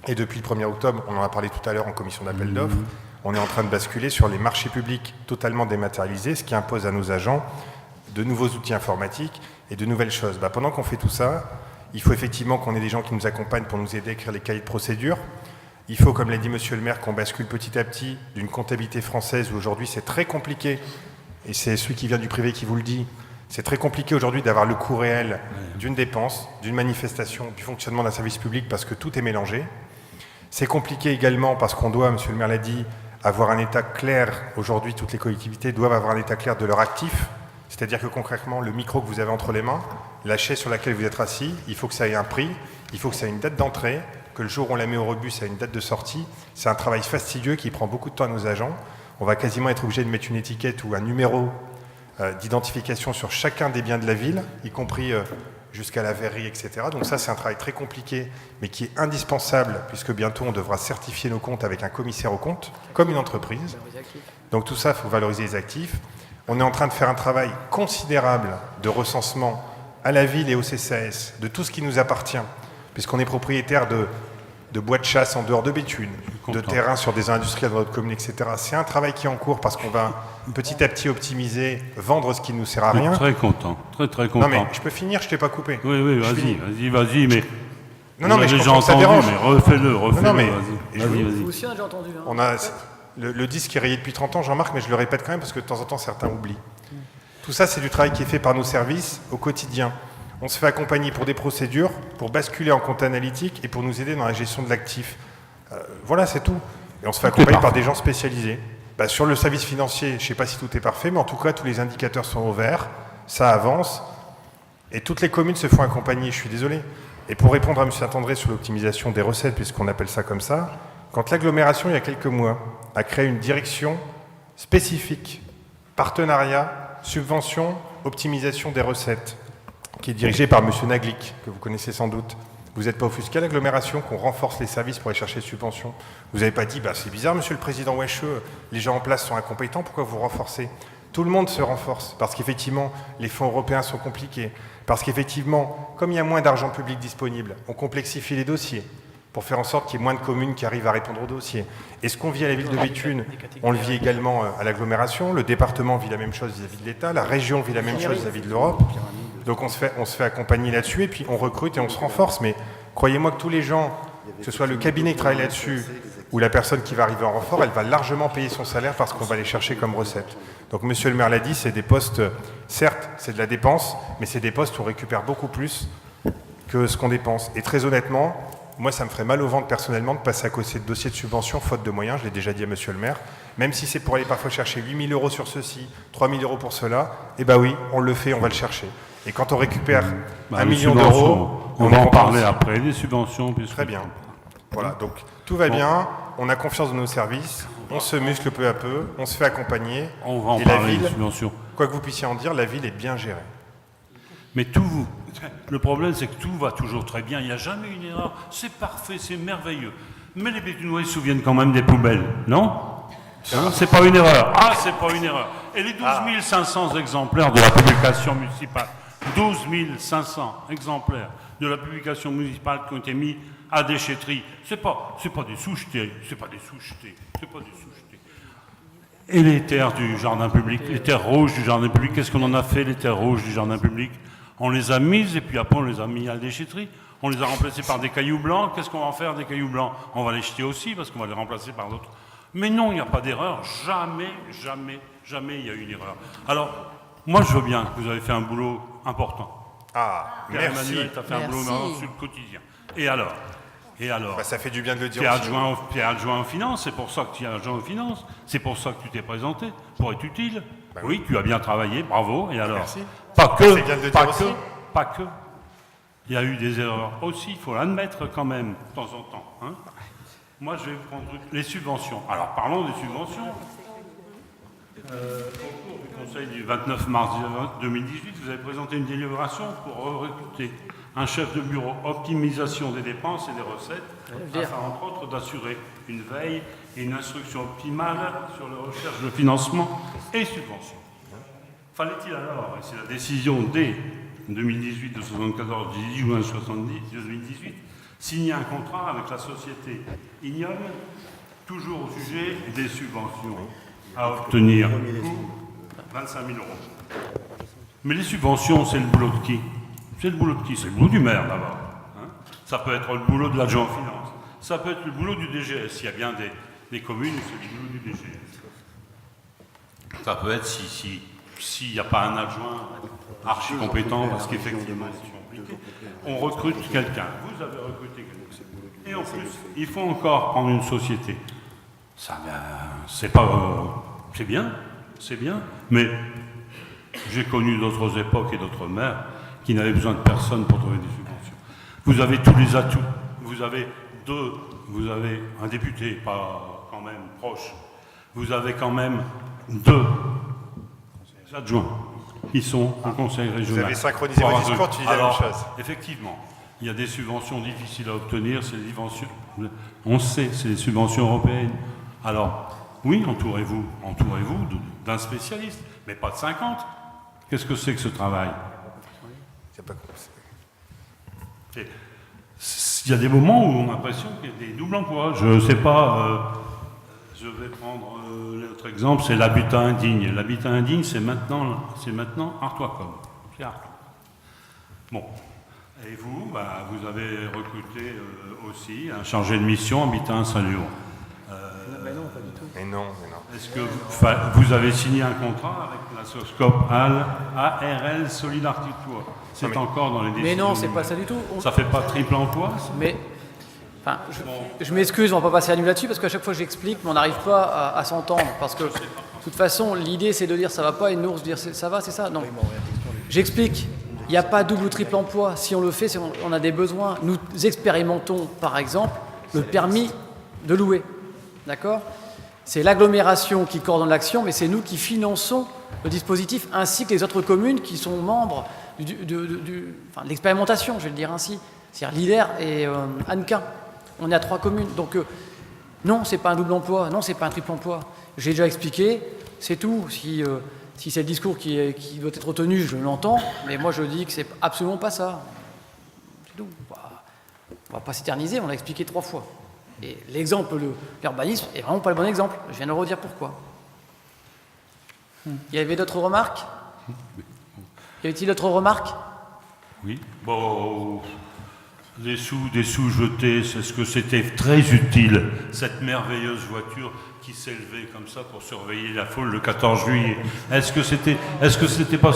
Et depuis le 1er octobre, on en a parlé tout à l'heure en commission d'appel d'offres, on est en train de basculer sur les marchés publics totalement dématérialisés, ce qui impose à nos agents de nouveaux outils informatiques et de nouvelles choses. Pendant qu'on fait tout ça, il faut effectivement qu'on ait des gens qui nous accompagnent pour nous aider à écrire les cahiers de procédure. Il faut, comme l'a dit monsieur le maire, qu'on bascule petit à petit d'une comptabilité française où aujourd'hui c'est très compliqué, et c'est celui qui vient du privé qui vous le dit, c'est très compliqué aujourd'hui d'avoir le coût réel d'une dépense, d'une manifestation, du fonctionnement d'un service public parce que tout est mélangé. C'est compliqué également parce qu'on doit, monsieur le maire l'a dit, avoir un état clair. Aujourd'hui, toutes les collectivités doivent avoir un état clair de leur actif. C'est-à-dire que concrètement, le micro que vous avez entre les mains, la chaise sur laquelle vous êtes assis, il faut que ça ait un prix, il faut que ça ait une date d'entrée, que le jour où on la met au rebut, ça ait une date de sortie. C'est un travail fastidieux qui prend beaucoup de temps à nos agents. On va quasiment être obligé de mettre une étiquette ou un numéro d'identification sur chacun des biens de la ville, y compris jusqu'à la verrerie, etc. Donc ça, c'est un travail très compliqué, mais qui est indispensable, puisque bientôt, on devra certifier nos comptes avec un commissaire aux comptes, comme une entreprise. Donc tout ça, il faut valoriser les actifs. On est en train de faire un travail considérable de recensement à la ville et au CCAS de tout ce qui nous appartient, puisqu'on est propriétaire de bois de chasse en dehors de Béthune, de terrains sur des industriels dans notre commune, etc. C'est un travail qui est en cours parce qu'on va petit à petit optimiser, vendre ce qui ne nous sert à rien. Très content, très content. Non mais je peux finir, je t'ai pas coupé. Oui, vas-y, mais... Non, mais je déjà comprends que ça entendu, dérange. mais refais-le, vas-y. Vous aussi, on a déjà entendu. Le disque est rayé depuis 30 ans, Jean-Marc, mais je le répète quand même parce que de temps en temps, certains oublient. Tout ça, c'est du travail qui est fait par nos services au quotidien. On se fait accompagner pour des procédures, pour basculer en compte analytique et pour nous aider dans la gestion de l'actif. Voilà, c'est tout. Et on se fait accompagner par des gens spécialisés. Sur le service financier, je ne sais pas si tout est parfait, mais en tout cas, tous les indicateurs sont au vert, ça avance, et toutes les communes se font accompagner, je suis désolé. Et pour répondre à M. Saint-André sur l'optimisation des recettes, puisqu'on appelle ça comme ça, quand l'agglomération, il y a quelques mois, a créé une direction spécifique, partenariat, subvention, optimisation des recettes, qui est dirigée par M. Naglic, que vous connaissez sans doute. Vous n'êtes pas offusqué à l'agglomération qu'on renforce les services pour aller chercher des subventions? Vous n'avez pas dit, c'est bizarre, monsieur le président Wesh, les gens en place sont incompétents, pourquoi vous renforcez? Tout le monde se renforce, parce qu'effectivement, les fonds européens sont compliqués, parce qu'effectivement, comme il y a moins d'argent public disponible, on complexifie les dossiers pour faire en sorte qu'il y ait moins de communes qui arrivent à répondre aux dossiers. Et ce qu'on vit à la ville de Béthune, on le vit également à l'agglomération, le département vit la même chose vis-à-vis de l'État, la région vit la même chose vis-à-vis de l'Europe. Donc on se fait accompagner là-dessus et puis on recrute et on se renforce. Mais croyez-moi que tous les gens que ce soit le cabinet qui travaille là-dessus ou la personne qui va arriver en renfort, elle va largement payer son salaire parce qu'on va les chercher comme recette. Donc monsieur le maire l'a dit, c'est des postes, certes, c'est de la dépense, mais c'est des postes où on récupère beaucoup plus que ce qu'on dépense. Et très honnêtement, moi, ça me ferait mal au ventre personnellement de passer à côté de dossiers de subvention, faute de moyens, je l'ai déjà dit à monsieur le maire. Même si c'est pour aller parfois chercher 8 000 € sur ceci, 3 000 € pour cela, eh bien oui, on le fait, on va le chercher. Et quand on récupère 1 million d'euros, on va en parler après, des subventions. Très bien. Voilà, donc tout va bien, on a confiance dans nos services, on se muscle peu à peu, on se fait accompagner. On va en et parler, la ville, des subventions. Quoi que vous puissiez en dire, la ville est bien gérée. Mais tout, le problème, c'est que tout va toujours très bien. Il n'y a jamais une erreur. C'est parfait, c'est merveilleux. Mais les Béthunois, ils se souviennent quand même des poubelles, non? Hein, c'est pas une erreur. Ah, c'est pas une erreur. Et les 12 500 exemplaires de la publication municipale, 12 500 exemplaires de la publication municipale qui ont été mis à déchetterie, c'est pas des sous-jetés, c'est pas des sous-jetés. Et les terres du jardin public, les terres rouges du jardin public, qu'est-ce qu'on en a fait, les terres rouges du jardin public? On les a mises et puis après on les a mis à la déchetterie. On les a remplacées par des cailloux blancs. Qu'est-ce qu'on va en faire des cailloux blancs? On va les jeter aussi parce qu'on va les remplacer par d'autres. Mais non, il n'y a pas d'erreur. Jamais il y a eu une erreur. Alors, moi je veux bien que vous avez fait un boulot important. Ah, Pierre merci. Emmanuel, tu as fait un boulot important sur le quotidien. Et alors bah, ça fait du bien de le dire. Tu es adjoint aux finances, c'est pour ça que tu es adjoint aux finances, c'est pour ça que tu t'es présenté, pour être utile. Bah, oui, tu as bien travaillé, bravo. Et alors Merci. Pas que, C'est bien de le dire aussi. pas que. Il y a eu des erreurs aussi, il faut l'admettre quand même, de temps en temps. Hein. Moi, je vais prendre les subventions. Alors, parlons des subventions. Au cours du Conseil du 29 mars 2018, vous avez présenté une délibération pour recruter un chef de bureau optimisation des dépenses et des recettes, afin entre autres d'assurer une veille et une instruction optimale sur la recherche de financement et subventions. Fallait-il alors, et c'est la décision D 2018 de 74 du 10 juin 2018, signer un contrat avec la société Ignoble, toujours au sujet des subventions à obtenir, coût 25 000 €. Mais les subventions, c'est le boulot de qui? C'est le boulot de qui? C'est le boulot du maire d'abord. Hein, ça peut être le boulot de l'adjoint aux finances. Ça peut être le boulot du DGS. S'il y a bien des communes où c'est le boulot du DGS. Ça peut être s'il n'y a pas un adjoint archi compétent, parce qu'effectivement, c'est compliqué. On recrute quelqu'un. Vous avez recruté quelqu'un. Et en plus, il faut encore prendre une société. Ça, c'est bien, mais j'ai connu d'autres époques et d'autres maires qui n'avaient besoin de personne pour trouver des subventions. Vous avez tous les atouts. Vous avez un député, pas quand même proche. Vous avez quand même 2 adjoints qui sont au conseil régional. Vous avez synchronisé vos discours, tu dis la même chose. Effectivement, il y a des subventions difficiles à obtenir, c'est des subventions, on sait, c'est des subventions européennes. Alors, oui, entourez-vous d'un spécialiste, mais pas de 50. Qu'est-ce que c'est que ce travail? Il y a des moments où on a l'impression qu'il y a des doubles emplois. Je ne sais pas, je vais prendre l'autre exemple, c'est l'habitat indigne. L'habitat indigne, c'est maintenant Artois-Com. C'est Artois. Bon. Et vous, vous avez recruté aussi un chargé de mission habitat insalubre. Mais non, pas du tout. Mais non. Est-ce que vous avez signé un contrat avec la Soscope ARL Solide Artois? C'est encore dans les décisions. Mais non, c'est pas ça du tout. Ça fait pas triple emploi ça? Mais, enfin, je m'excuse, on va pas passer la nuit là-dessus parce qu'à chaque fois j'explique, mais on n'arrive pas à s'entendre parce que de toute façon, l'idée c'est de dire ça va pas et nous dire ça va, c'est ça. Non. J'explique. Il n'y a pas double ou triple emploi. Si on le fait, on a des besoins. Nous expérimentons, par exemple, le permis de louer. D'accord? C'est l'agglomération qui coordonne l'action, mais c'est nous qui finançons le dispositif, ainsi que les autres communes qui sont membres de l'expérimentation, je vais le dire ainsi. C'est-à-dire l'IDER et Annequin. On est à 3 communes. Donc, non, ce n'est pas un double emploi. Non, ce n'est pas un triple emploi. J'ai déjà expliqué. C'est tout. Si c'est le discours qui doit être retenu, je l'entends, mais moi je dis que c'est absolument pas ça. C'est tout. On va pas s'éterniser, on l'a expliqué 3 fois. Et l'exemple, l'urbanisme, est vraiment pas le bon exemple. Je viens de redire pourquoi. Il y avait d'autres remarques? Y avait-il d'autres remarques? Oui. Bon, Des sous jetés, c'est ce que c'était très utile, cette merveilleuse voiture qui s'élevait comme ça pour surveiller la foule le 14 juillet. Est-ce que c'était pas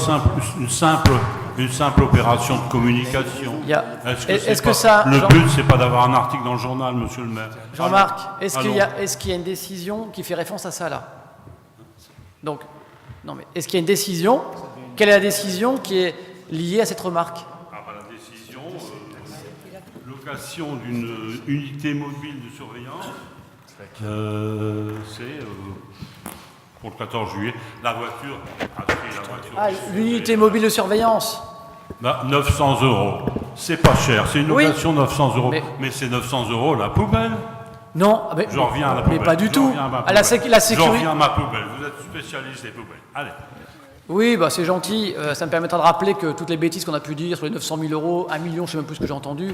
une simple opération de communication? Le but, c'est pas d'avoir un article dans le journal, monsieur le maire. Jean-Marc, est-ce qu'il y a une décision qui fait référence à ça, là? Donc, non, mais est-ce qu'il y a une décision? Quelle est la décision qui est liée à cette remarque? La décision, location d'une unité mobile de surveillance, c'est pour le 14 juillet. La voiture. L'unité mobile de surveillance. 900 €. C'est pas cher. C'est une location 900 €. Mais c'est 900 € la poubelle. Non, mais, je reviens à la poubelle. Mais pas du tout. La sécurité. Je reviens à ma poubelle. Vous êtes spécialiste des poubelles. Allez. Oui, c'est gentil. Ça me permettra de rappeler que toutes les bêtises qu'on a pu dire sur les 900 000 €, 1 million, je ne sais même plus ce que j'ai entendu.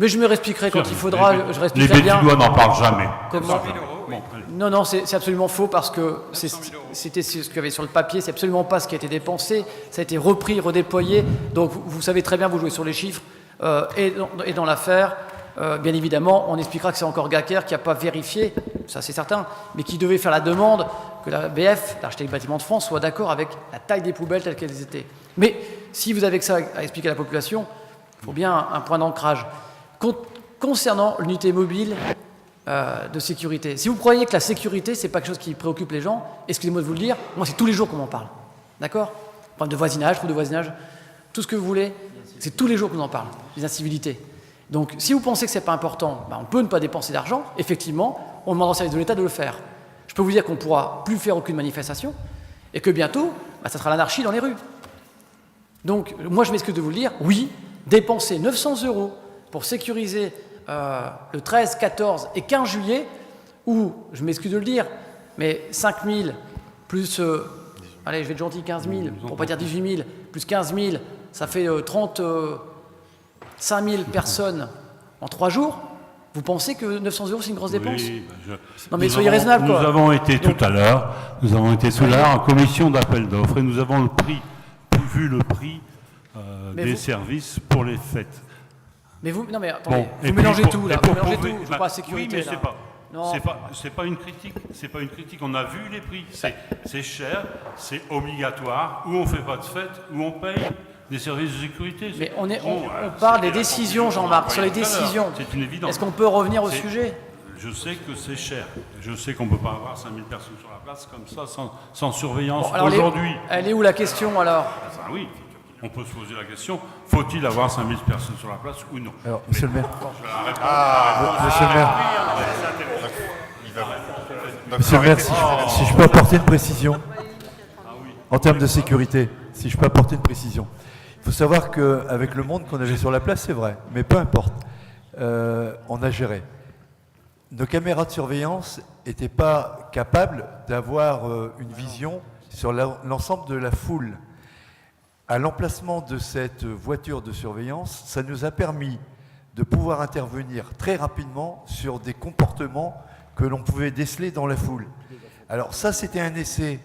Mais je me réexpliquerai quand il faudra. Je réexpliquerai bien. Les Bétinois n'en parlent jamais. Non, c'est absolument faux parce que c'était ce qu'il y avait sur le papier, c'est absolument pas ce qui a été dépensé, ça a été repris, redéployé. Donc vous savez très bien, vous jouez sur les chiffres. Et dans l'affaire, bien évidemment, on expliquera que c'est encore Gacker qui n'a pas vérifié, ça c'est certain, mais qui devait faire la demande que la BF, l'Architecte des Bâtiments de France, soit d'accord avec la taille des poubelles telles qu'elles étaient. Mais si vous avez que ça à expliquer à la population, il faut bien un point d'ancrage. Concernant l'unité mobile de sécurité, si vous croyez que la sécurité, c'est pas quelque chose qui préoccupe les gens, excusez-moi de vous le dire, moi c'est tous les jours qu'on m'en parle. D'accord? De voisinage, trouble de voisinage, tout ce que vous voulez, c'est tous les jours qu'on en parle, les incivilités. Donc si vous pensez que c'est pas important, on peut ne pas dépenser d'argent, effectivement, on demande au service de l'État de le faire. Je peux vous dire qu'on ne pourra plus faire aucune manifestation, et que bientôt, ça sera l'anarchie dans les rues. Donc moi je m'excuse de vous le dire, oui, dépenser 900 € pour sécuriser le 13, 14 et 15 juillet, ou, je m'excuse de le dire, mais 5 000 plus, allez, je vais être gentil, 15 000, pour ne pas dire 18 000, plus 15 000, ça fait 35 000 personnes en 3 jours. Vous pensez que 900 € c'est une grosse dépense? Non mais soyez raisonnable, quoi. Nous avons été tout à l'heure en commission d'appel d'offres et nous avons vu le prix des services pour les fêtes. Mais vous, non mais attendez, vous mélangez tout là, vous mélangez tout, je crois sécurité. Oui, mais c'est pas une critique, on a vu les prix, c'est cher, c'est obligatoire, ou on fait pas de fête, ou on paye des services de sécurité. Mais on parle des décisions, Jean-Marc, sur les décisions. C'est une évidence. Est-ce qu'on peut revenir au sujet? Je sais que c'est cher, je sais qu'on ne peut pas avoir 5000 personnes sur la place comme ça, sans surveillance aujourd'hui. Elle est où la question alors? Oui. On peut se poser la question, faut-il avoir 5000 personnes sur la place ou non? Alors, monsieur le maire. Monsieur le maire. Monsieur le maire, si je peux apporter une précision en termes de sécurité, si je peux apporter une précision. Il faut savoir qu'avec le monde qu'on avait sur la place, c'est vrai, mais peu importe, on a géré. Nos caméras de surveillance n'étaient pas capables d'avoir une vision sur l'ensemble de la foule. À l'emplacement de cette voiture de surveillance, ça nous a permis de pouvoir intervenir très rapidement sur des comportements que l'on pouvait déceler dans la foule. Alors ça, c'était un essai.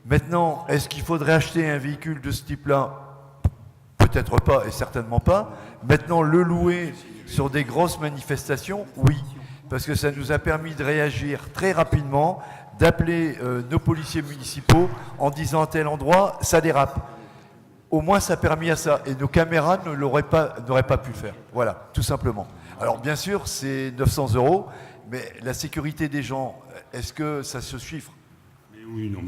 Maintenant, est-ce qu'il faudrait acheter un véhicule de ce type-là? Peut-être pas et certainement pas. Maintenant, le louer sur des grosses manifestations, oui. Parce que ça nous a permis de réagir très rapidement, d'appeler nos policiers municipaux en disant à tel endroit, ça dérape. Au moins, ça a permis à ça. Et nos caméras n'auraient pas pu le faire. Voilà, tout simplement. Alors, bien sûr, c'est 900 €, mais la sécurité des gens, est-ce que ça se chiffre? Mais oui, non,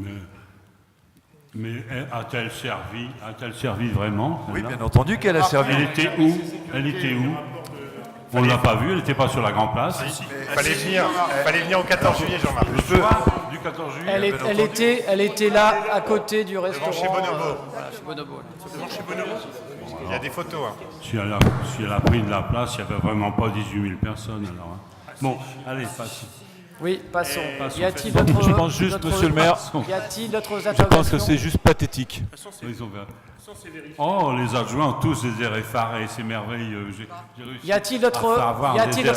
mais a-t-elle servi vraiment? Oui, bien entendu qu'elle a servi. Elle était où On ne l'a pas vue, elle n'était pas sur la Grande Place. Il fallait venir au 14 juillet, Jean-Marc. Du 14 juillet. Elle était là, à côté du restaurant. Chez Bonobo. Chez Bonobo. Chez Bonobo. Il y a des photos. Si elle a pris de la place, il n'y avait vraiment pas 18 000 personnes. Alors, Bon, allez, passons. Oui, passons. Y a-t-il d'autres... Je pense juste, monsieur le maire, y a-t-il d'autres je pense que c'est juste pathétique. Oh, les adjoints, tous les airs effarés, c'est merveilleux. Y a-t-il d'autres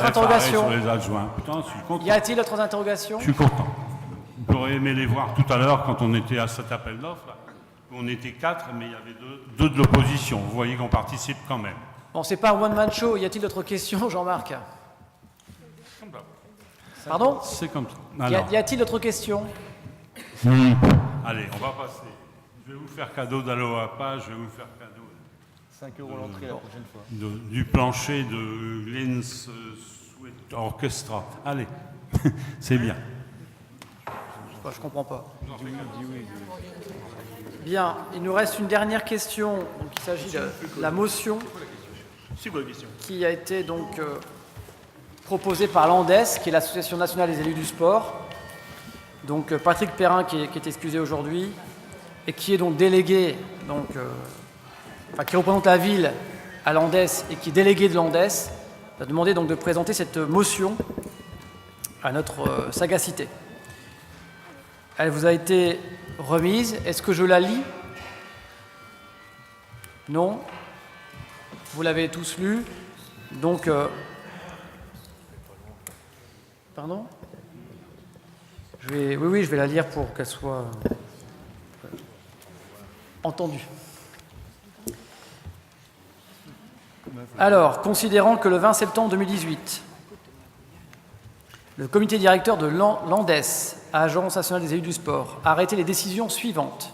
interrogations? Sur les adjoints. Putain, je suis content. Y a-t-il d'autres interrogations? Je suis content. J'aurais aimé les voir tout à l'heure quand on était à cet appel d'offres. On était 4, mais il y avait deux de l'opposition. Vous voyez qu'on participe quand même. Bon, c'est pas un one-man show. Y a-t-il d'autres questions, Jean-Marc? Pardon? C'est comme ça. Y a-t-il d'autres questions? Allez, on va passer. Je vais vous faire cadeau d'Aloha Page, je vais vous faire cadeau 5 € l'entrée la prochaine fois. du plancher de Glenn's Sweet Orchestra. Allez, c'est bien. Je comprends pas. Bien, il nous reste une dernière question. Donc, il s'agit de la motion qui a été donc proposée par l'ANDES, qui est l'Association nationale des élus du sport. Donc Patrick Perrin qui est excusé aujourd'hui et qui est donc délégué, qui représente la ville à l'ANDES et qui est délégué de l'ANDES, a demandé donc de présenter cette motion à notre sagacité. Elle vous a été remise. Est-ce que je la lis? Non? Vous l'avez tous lue. Donc, pardon? Je vais la lire pour qu'elle soit entendue. Alors, considérant que le 20 septembre 2018, le comité directeur de l'ANDES, Agence nationale des élus du sport, a arrêté les décisions suivantes.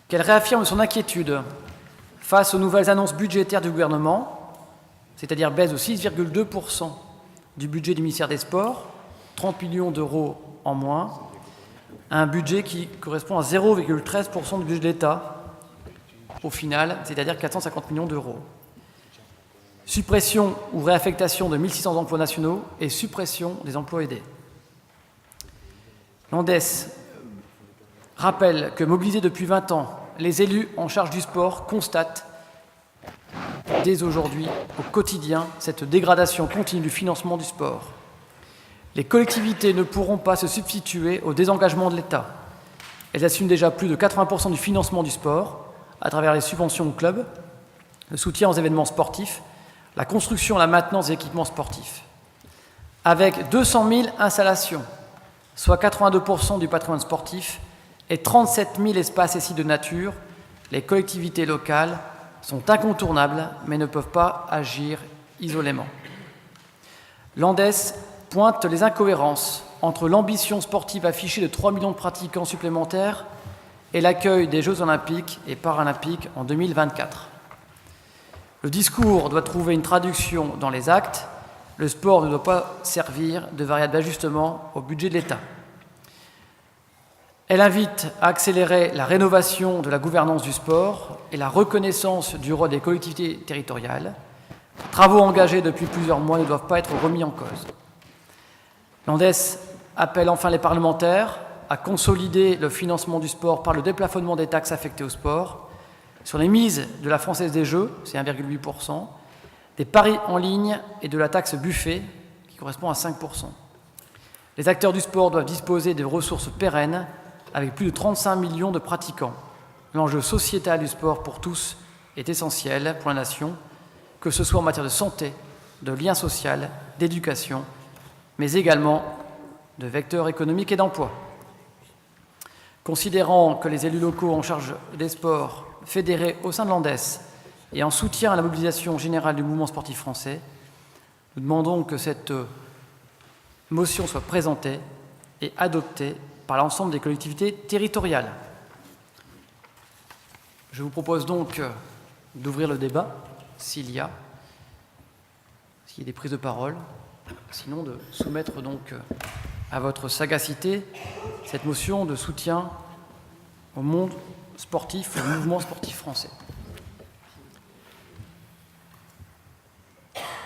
Qu'elle réaffirme son inquiétude face aux nouvelles annonces budgétaires du gouvernement, c'est-à-dire baisse de 6,2% du budget du ministère des Sports, 30 millions d'euros en moins, un budget qui correspond à 0,13% du budget de l'État, au final, c'est-à-dire 450 millions d'euros. Suppression ou réaffectation de 1600 emplois nationaux et suppression des emplois aidés. L'ANDES rappelle que, mobilisés depuis 20 ans, les élus en charge du sport constatent dès aujourd'hui, au quotidien, cette dégradation continue du financement du sport. Les collectivités ne pourront pas se substituer au désengagement de l'État. Elles assument déjà plus de 80% du financement du sport à travers les subventions aux clubs, le soutien aux événements sportifs, la construction et la maintenance des équipements sportifs. Avec 200 000 installations, soit 82% du patrimoine sportif, et 37 000 espaces et sites de nature, les collectivités locales sont incontournables, mais ne peuvent pas agir isolément. L'ANDES pointe les incohérences entre l'ambition sportive affichée de 3 millions de pratiquants supplémentaires et l'accueil des Jeux olympiques et paralympiques en 2024. Le discours doit trouver une traduction dans les actes. Le sport ne doit pas servir de variable d'ajustement au budget de l'État. Elle invite à accélérer la rénovation de la gouvernance du sport et la reconnaissance du rôle des collectivités territoriales. Les travaux engagés depuis plusieurs mois ne doivent pas être remis en cause. L'ANDES appelle enfin les parlementaires à consolider le financement du sport par le déplafonnement des taxes affectées au sport, sur les mises de la Française des Jeux, c'est 1,8%, des paris en ligne et de la taxe buffet, qui correspond à 5%. Les acteurs du sport doivent disposer de ressources pérennes, avec plus de 35 millions de pratiquants. L'enjeu sociétal du sport pour tous est essentiel pour la nation, que ce soit en matière de santé, de lien social, d'éducation, mais également de vecteurs économiques et d'emploi. Considérant que les élus locaux en charge des sports fédérés au sein de l'ANDES et en soutien à la mobilisation générale du mouvement sportif français, nous demandons que cette motion soit présentée et adoptée par l'ensemble des collectivités territoriales. Je vous propose donc d'ouvrir le débat, s'il y a des prises de parole, sinon de soumettre donc à votre sagacité cette motion de soutien au monde sportif, au mouvement sportif français.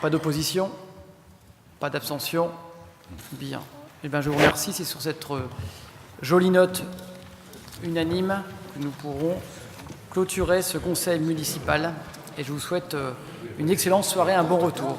Pas d'opposition, pas d'abstention. Bien. Eh bien, je vous remercie. C'est sur cette jolie note unanime que nous pourrons clôturer ce conseil municipal. Et je vous souhaite une excellente soirée, un bon retour.